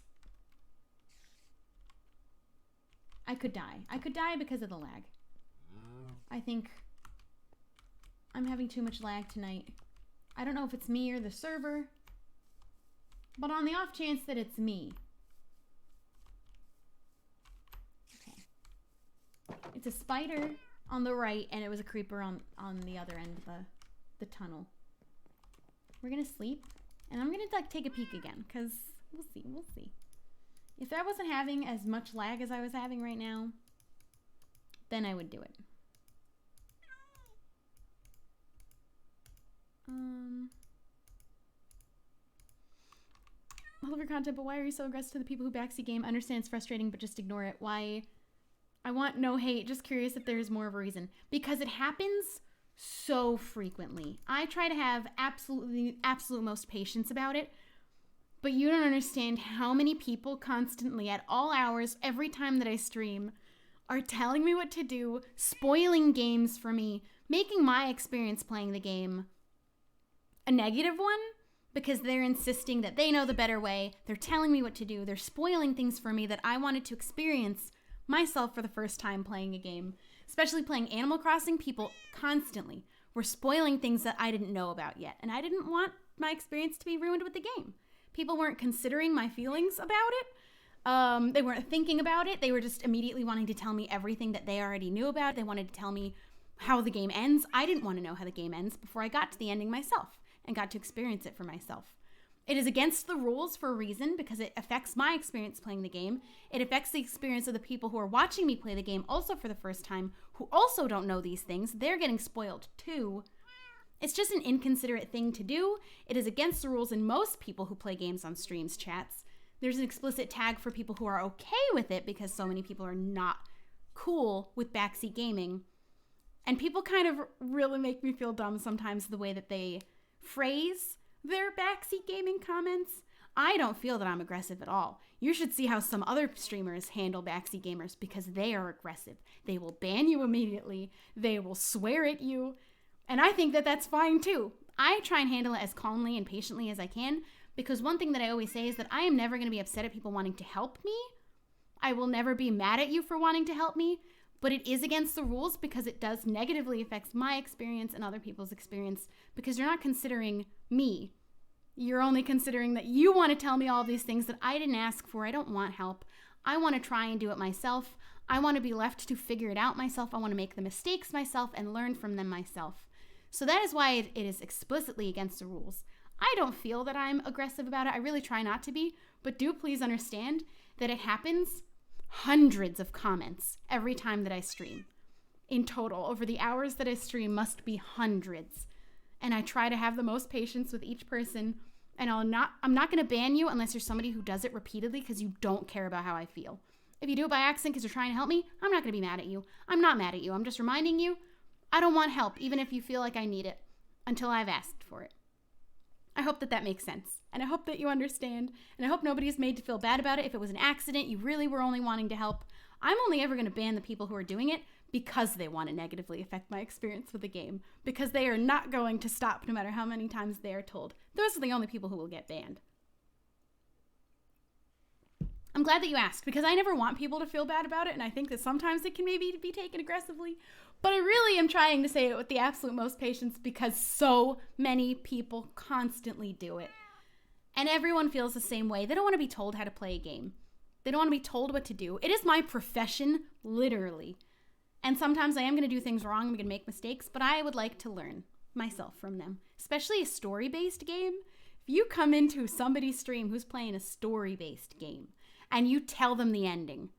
I could die. I could die because of the lag. I think I'm having too much lag tonight. I don't know if it's me or the server, but on the off chance that it's me. Okay. It's a spider on the right, and it was a creeper on the other end of the tunnel. We're gonna sleep, and I'm gonna like take a peek again, because we'll see, we'll see. If I wasn't having as much lag as I was having right now, then I would do it. I love your content, but why are you so aggressive to the people who backseat game? Understand it's frustrating, but just ignore it. Why? I want no hate. Just curious if there's more of a reason. Because it happens so frequently. I try to have absolute most patience about it, But you don't understand how many people constantly, at all hours, every time that I stream, are telling me what to do, spoiling games for me, making my experience playing the game a negative one because they're insisting that they know the better way. They're telling me what to do. They're spoiling things for me that I wanted to experience myself for the first time playing a game. Especially playing Animal Crossing, people constantly were spoiling things that I didn't know about yet. And I didn't want my experience to be ruined with the game. People weren't considering my feelings about it. They weren't thinking about it. They were just immediately wanting to tell me everything that they already knew about. They wanted to tell me how the game ends. I didn't want to know how the game ends before I got to the ending myself and got to experience it for myself. It is against the rules for a reason because it affects my experience playing the game. It affects the experience of the people who are watching me play the game also for the first time, who also don't know these things. They're getting spoiled too. It's just an inconsiderate thing to do. It is against the rules in most people who play games on streams chats. There's an explicit tag for people who are okay with it because so many people are not cool with backseat gaming. And people kind of really make me feel dumb sometimes the way that they phrase their backseat gaming comments. I don't feel that I'm aggressive at all. You should see how some other streamers handle backseat gamers because they are aggressive. They will ban you immediately. They will swear at you. And I think that that's fine too. I try and handle it as calmly and patiently as I can because one thing that I always say is that I am never going to be upset at people wanting to help me. I will never be mad at you for wanting to help me, but it is against the rules because it does negatively affect my experience and other people's experience because you're not considering me. You're only considering that you want to tell me all these things that I didn't ask for. I don't want help. I want to try and do it myself. I want to be left to figure it out myself. I want to make the mistakes myself and learn from them myself. So that is why it is explicitly against the rules. I don't feel that I'm aggressive about it. I really try not to be, but do please understand that it happens hundreds of comments every time that I stream. In total, over the hours that I stream must be hundreds. And I try to have the most patience with each person. And I'm not going to ban you unless you're somebody who does it repeatedly because you don't care about how I feel. If you do it by accident because you're trying to help me, I'm not going to be mad at you. I'm not mad at you. I'm just reminding you, I don't want help, even if you feel like I need it, until I've asked for it. I hope that that makes sense. And I hope that you understand. And I hope nobody is made to feel bad about it. If it was an accident, you really were only wanting to help. I'm only ever going to ban the people who are doing it because they want to negatively affect my experience with the game. Because they are not going to stop no matter how many times they are told. Those are the only people who will get banned. I'm glad that you asked because I never want people to feel bad about it. And I think that sometimes it can maybe be taken aggressively. But I really am trying to say it with the absolute most patience because so many people constantly do it. And everyone feels the same way. They don't want to be told how to play a game. They don't want to be told what to do. It is my profession, literally. And sometimes I am going to do things wrong. I'm going to make mistakes. But I would like to learn myself from them. Especially a story-based game. If you come into somebody's stream who's playing a story-based game and you tell them the ending,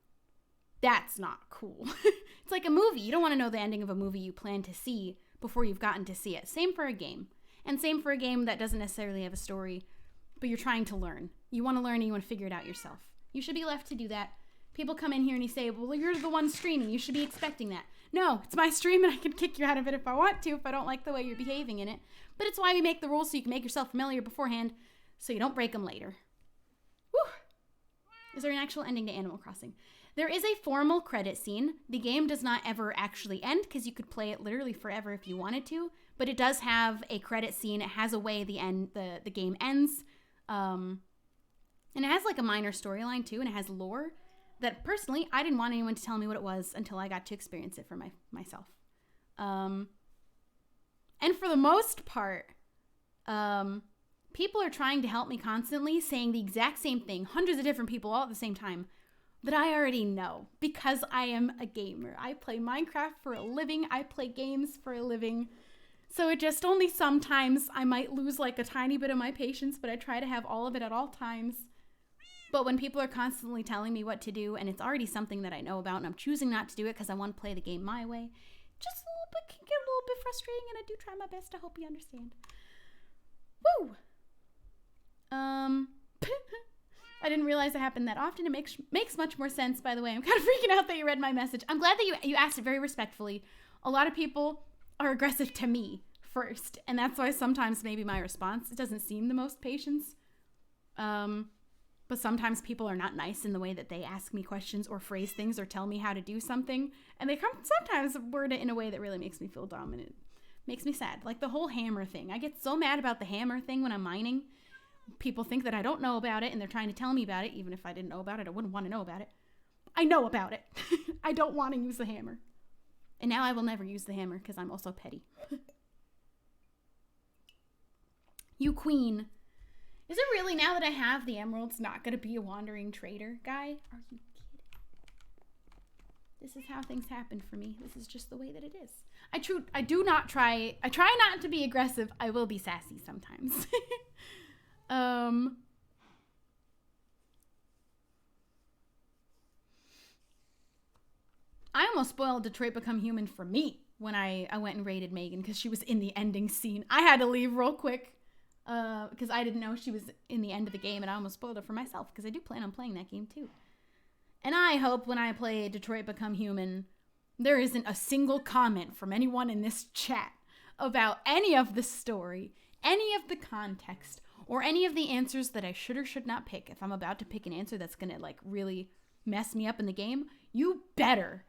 that's not cool. It's like a movie. You don't want to know the ending of a movie you plan to see before you've gotten to see it. Same for a game. And same for a game that doesn't necessarily have a story, but you're trying to learn. You want to learn and you want to figure it out yourself. You should be left to do that. People come in here and you say, well, you're the one streaming. You should be expecting that. No, it's my stream and I can kick you out of it if I want to, if I don't like the way you're behaving in it. But it's why we make the rules so you can make yourself familiar beforehand so you don't break them later. Whew. Is there an actual ending to Animal Crossing? There is a formal credit scene. The game does not ever actually end because you could play it literally forever if you wanted to, but it does have a credit scene. It has a way the game ends. And it has like a minor storyline too, and it has lore that personally I didn't want anyone to tell me what it was until I got to experience it for myself. And for the most part, people are trying to help me constantly, saying the exact same thing, hundreds of different people all at the same time, that I already know because I am a gamer. I play Minecraft for a living. I play games for a living. So it just only sometimes I might lose like a tiny bit of my patience, but I try to have all of it at all times. But when people are constantly telling me what to do and it's already something that I know about and I'm choosing not to do it because I want to play the game my way, just a little bit can get a little bit frustrating, and I do try my best to hope you understand. Woo! I didn't realize it happened that often. It makes much more sense, by the way. I'm kind of freaking out that you read my message. I'm glad that you asked it very respectfully. A lot of people are aggressive to me first, and that's why sometimes maybe my response, it doesn't seem the most patience. But sometimes people are not nice in the way that they ask me questions or phrase things or tell me how to do something. And they sometimes word it in a way that really makes me feel dumb and it makes me sad. Like the whole hammer thing. I get so mad about the hammer thing when I'm mining. People think that I don't know about it and they're trying to tell me about it. Even if I didn't know about it, I wouldn't want to know about it. I know about it. I don't want to use the hammer. And now I will never use the hammer because I'm also petty. You queen. Is it really, now that I have the emeralds, not going to be a wandering trader guy? Are you kidding? This is how things happen for me. This is just the way that it is. I try not to be aggressive. I will be sassy sometimes. I almost spoiled Detroit Become Human for me when I went and raided Megan because she was in the ending scene. I had to leave real quick because I didn't know she was in the end of the game, and I almost spoiled it for myself because I do plan on playing that game too. And I hope when I play Detroit Become Human, there isn't a single comment from anyone in this chat about any of the story, any of the context, or any of the answers that I should or should not pick. If I'm about to pick an answer that's going to like really mess me up in the game, you better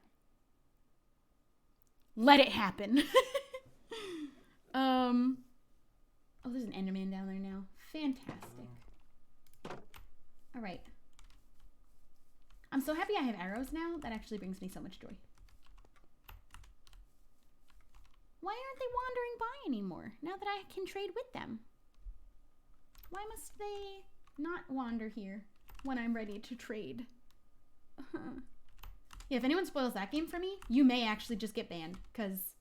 let it happen. Oh, there's an Enderman down there now. Fantastic. All right. I'm so happy I have arrows now. That actually brings me so much joy. Why aren't they wandering by anymore now that I can trade with them? Why must they not wander here when I'm ready to trade? Yeah, if anyone spoils that game for me, you may actually just get banned. Because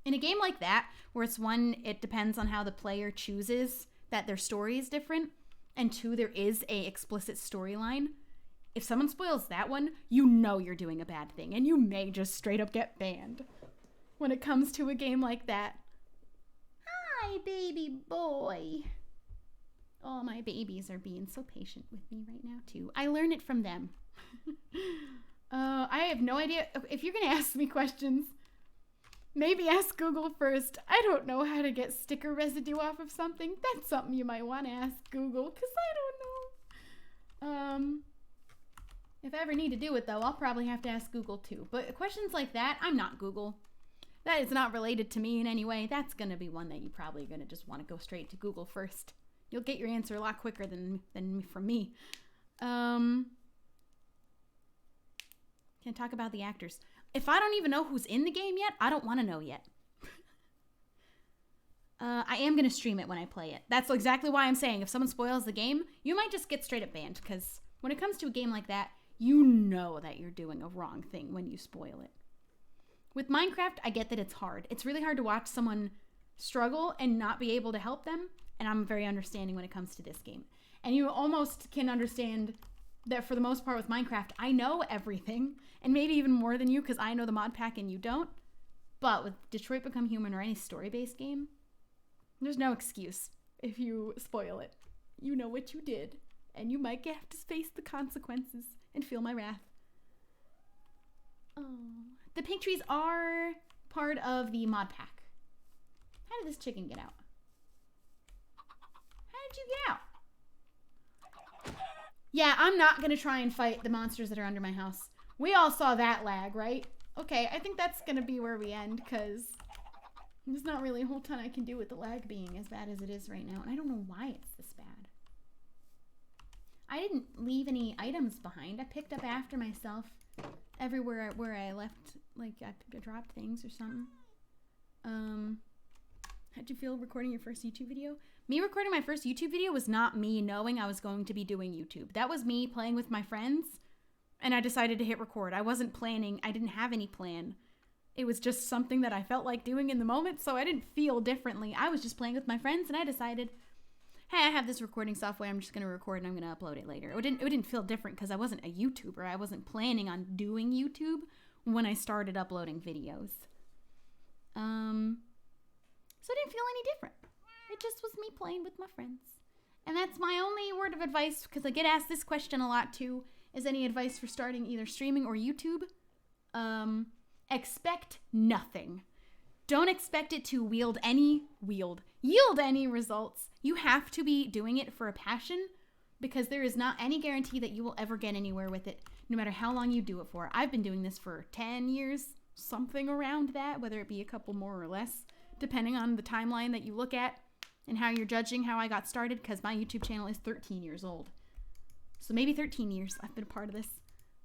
in a game like that, where it's one, it depends on how the player chooses that their story is different, and two, there is a explicit storyline. If someone spoils that one, you know you're doing a bad thing, and you may just straight up get banned when it comes to a game like that. Hi, baby boy. Oh, my babies are being so patient with me right now, too. I learn it from them. I have no idea. If you're going to ask me questions, maybe ask Google first. I don't know how to get sticker residue off of something. That's something you might want to ask Google, because I don't know. If I ever need to do it, though, I'll probably have to ask Google, too. But questions like that, I'm not Google. That is not related to me in any way. That's going to be one that you probably are going to just want to go straight to Google first. You'll get your answer a lot quicker than from me. Can't talk about the actors. If I don't even know who's in the game yet, I don't want to know yet. I am going to stream it when I play it. That's exactly why I'm saying if someone spoils the game, you might just get straight up banned. Because when it comes to a game like that, you know that you're doing a wrong thing when you spoil it. With Minecraft, I get that it's hard. It's really hard to watch someone struggle and not be able to help them. And I'm very understanding when it comes to this game. And you almost can understand that for the most part with Minecraft, I know everything. And maybe even more than you because I know the mod pack and you don't. But with Detroit Become Human or any story-based game, there's no excuse if you spoil it. You know what you did. And you might have to face the consequences and feel my wrath. Oh. The pink trees are part of the mod pack. How did this chicken get out? How did you get out? Yeah, I'm not going to try and fight the monsters that are under my house. We all saw that lag, right? Okay, I think that's going to be where we end because there's not really a whole ton I can do with the lag being as bad as it is right now. And I don't know why it's this bad. I didn't leave any items behind. I picked up after myself everywhere where I left, like I dropped things or something. How'd you feel recording your first YouTube video? Me recording my first YouTube video was not me knowing I was going to be doing YouTube. That was me playing with my friends, and I decided to hit record. I wasn't planning. I didn't have any plan. It was just something that I felt like doing in the moment, so I didn't feel differently. I was just playing with my friends, and I decided, hey, I have this recording software. I'm just going to record, and I'm going to upload it later. It didn't feel different because I wasn't a YouTuber. I wasn't planning on doing YouTube when I started uploading videos. So it didn't feel any different. It just was me playing with my friends. And that's my only word of advice, because I get asked this question a lot too. Is any advice for starting either streaming or YouTube? Expect nothing. Don't expect it to yield any results. You have to be doing it for a passion, because there is not any guarantee that you will ever get anywhere with it, no matter how long you do it for. I've been doing this for 10 years, something around that, whether it be a couple more or less, depending on the timeline that you look at and how you're judging how I got started, because my YouTube channel is 13 years old. So maybe 13 years I've been a part of this.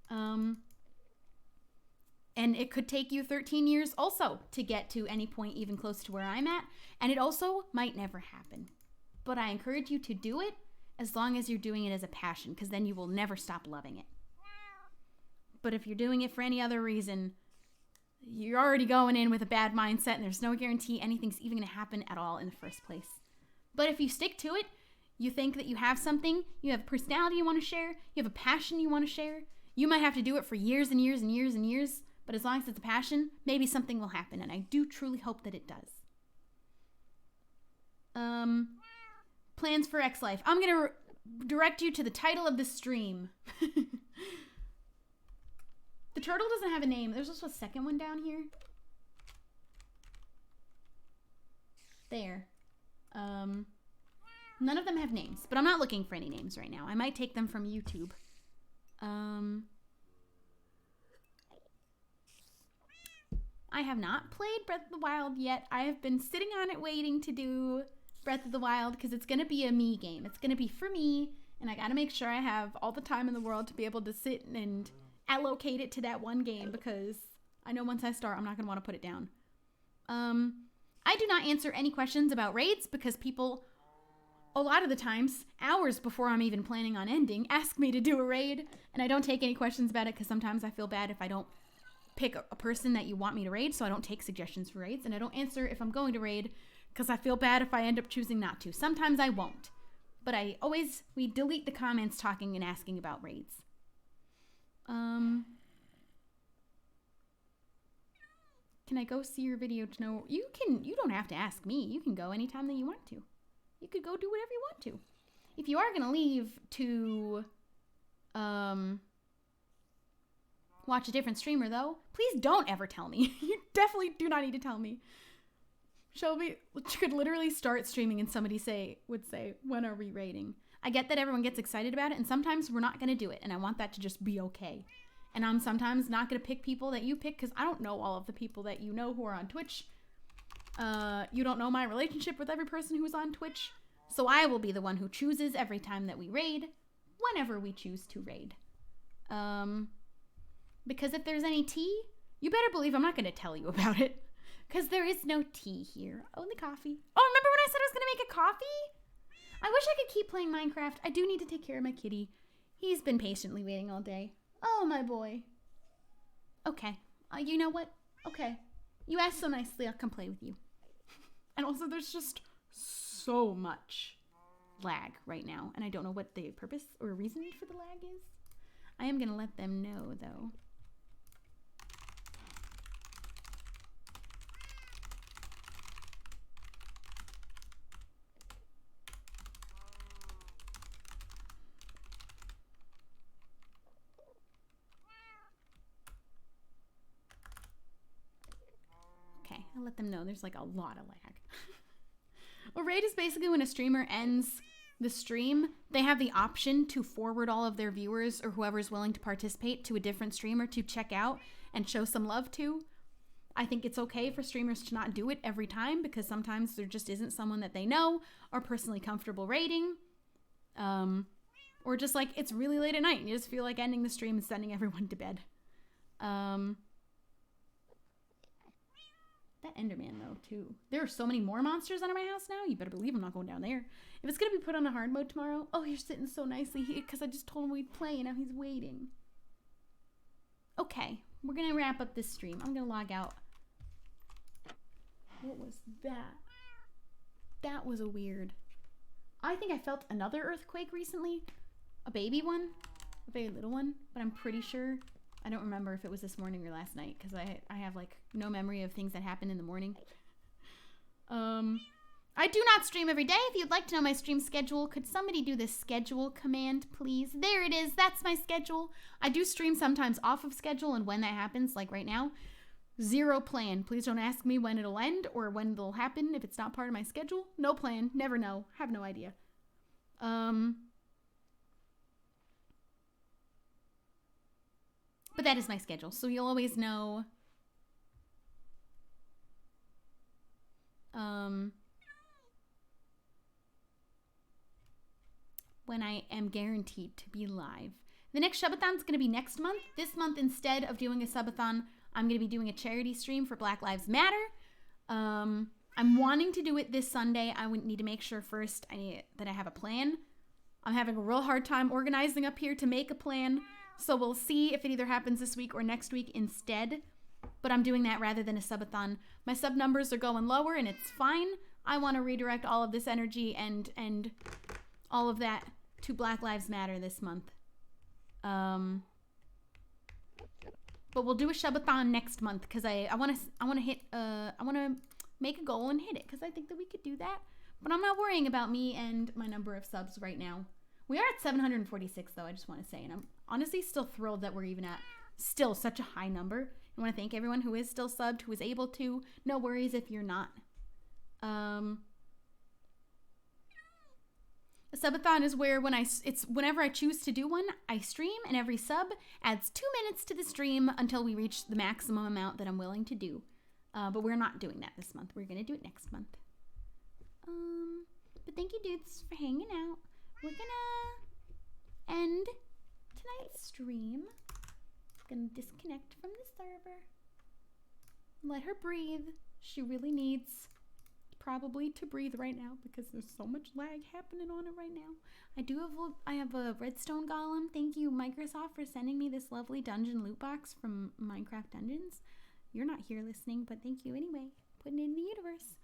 And it could take you 13 years also to get to any point even close to where I'm at. And it also might never happen. But I encourage you to do it as long as you're doing it as a passion, because then you will never stop loving it. But if you're doing it for any other reason, you're already going in with a bad mindset, and there's no guarantee anything's even going to happen at all in the first place. But if you stick to it, you think that you have something, you have a personality you want to share, you have a passion you want to share, you might have to do it for years and years and years and years, but as long as it's a passion, maybe something will happen, and I do truly hope that it does. Plans for X Life. I'm going to direct you to the title of the stream. The turtle doesn't have a name. There's also a second one down here. There. None of them have names, but I'm not looking for any names right now. I might take them from YouTube. I have not played Breath of the Wild yet. I have been sitting on it waiting to do Breath of the Wild because it's going to be a me game. It's going to be for me, and I got to make sure I have all the time in the world to be able to sit and allocate it to that one game, because I know once I start, I'm not going to want to put it down. I do not answer any questions about raids because people, a lot of the times, hours before I'm even planning on ending, ask me to do a raid, and I don't take any questions about it because sometimes I feel bad if I don't pick a person that you want me to raid, so I don't take suggestions for raids, and I don't answer if I'm going to raid because I feel bad if I end up choosing not to. Sometimes I won't, but we delete the comments talking and asking about raids. Can I go see your video to know? You don't have to ask me. You can go anytime that you want to. You could go do whatever you want to. If you are going to leave to, watch a different streamer, though, please don't ever tell me. You definitely do not need to tell me. Shelby could literally start streaming and somebody would say, when are we raiding? I get that everyone gets excited about it, and sometimes we're not going to do it, and I want that to just be okay. And I'm sometimes not going to pick people that you pick because I don't know all of the people that you know who are on Twitch. You don't know my relationship with every person who's on Twitch. So I will be the one who chooses every time that we raid, whenever we choose to raid. Because if there's any tea, you better believe I'm not going to tell you about it. Because there is no tea here. Only coffee. Oh, remember when I said I was going to make a coffee? I wish I could keep playing Minecraft. I do need to take care of my kitty. He's been patiently waiting all day. Oh, my boy. Okay. You know what? Okay. You asked so nicely, I'll come play with you. And also, there's just so much lag right now. And I don't know what the purpose or reason for the lag is. I am going to let them know, though. I'll let them know there's like a lot of lag. A raid is basically when a streamer ends the stream, they have the option to forward all of their viewers or whoever's willing to participate to a different streamer to check out and show some love to. I think it's okay for streamers to not do it every time because sometimes there just isn't someone that they know or personally comfortable raiding. Or just like it's really late at night and you just feel like ending the stream and sending everyone to bed. That Enderman, though, too. There are so many more monsters under my house now. You better believe I'm not going down there. If it's going to be put on a hard mode tomorrow... Oh, you're sitting so nicely here because I just told him we'd play and now he's waiting. Okay. We're going to wrap up this stream. I'm going to log out. What was that? That was a weird... I think I felt another earthquake recently. A baby one. A very little one. But I'm pretty sure... I don't remember if it was this morning or last night because I have like no memory of things that happened in the morning. I do not stream every day. If you'd like to know my stream schedule, could somebody do the schedule command, please? There it is. That's my schedule. I do stream sometimes off of schedule, and when that happens, like right now, zero plan. Please don't ask me when it'll end or when it'll happen if it's not part of my schedule. No plan. Never know. Have no idea. But that is my schedule, so you'll always know when I am guaranteed to be live. The next Shubathon is going to be next month. This month, instead of doing a subathon, I'm going to be doing a charity stream for Black Lives Matter. I'm wanting to do it this Sunday. I would need to make sure first that I have a plan. I'm having a real hard time organizing up here to make a plan. So we'll see if it either happens this week or next week instead. But I'm doing that rather than a subathon. My sub numbers are going lower and it's fine. I want to redirect all of this energy and all of that to Black Lives Matter this month. But we'll do a Shubathon next month because I want to make a goal and hit it because I think that we could do that. But I'm not worrying about me and my number of subs right now. We are at 746 though, I just want to say, and I'm honestly still thrilled that we're even at still such a high number. I want to thank everyone who is still subbed, who is able to. No worries if you're not. A subathon is where it's whenever I choose to do one, I stream, and every sub adds 2 minutes to the stream until we reach the maximum amount that I'm willing to do. But we're not doing that this month. We're gonna do it next month. But thank you, dudes, for hanging out. We're gonna end tonight's stream. Gonna disconnect from the server. Let her breathe. She really needs probably to breathe right now because there's so much lag happening on it right now. I have a redstone golem. Thank you, Microsoft, for sending me this lovely dungeon loot box from Minecraft Dungeons. You're not here listening, but thank you anyway. Putting it in the universe.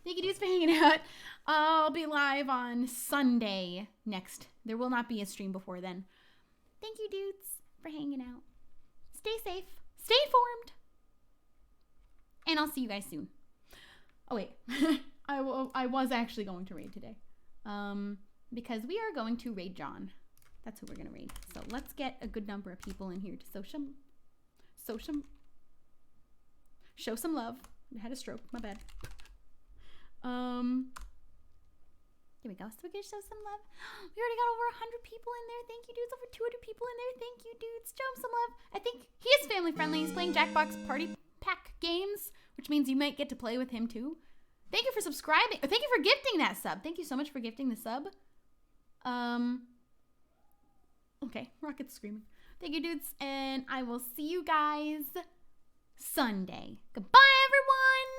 Thank you, dudes, for hanging out. I'll be live on Sunday next. There will not be a stream before then. Thank you, dudes, for hanging out. Stay safe. Stay informed. And I'll see you guys soon. Oh, wait. I was actually going to raid today. Because we are going to raid John. That's who we're going to raid. So let's get a good number of people in here to show some love. I had a stroke. My bad. Here we go. So we're going to show some love. We already got over 100 people in there. Thank you, dudes. Over 200 people in there. Thank you, dudes. Show him some love. I think he is family friendly. He's playing Jackbox Party Pack games, which means you might get to play with him too. Thank you for subscribing. Thank you for gifting that sub. Thank you so much for gifting the sub. Okay, Rocket's screaming. Thank you, dudes, and I will see you guys Sunday. Goodbye, everyone.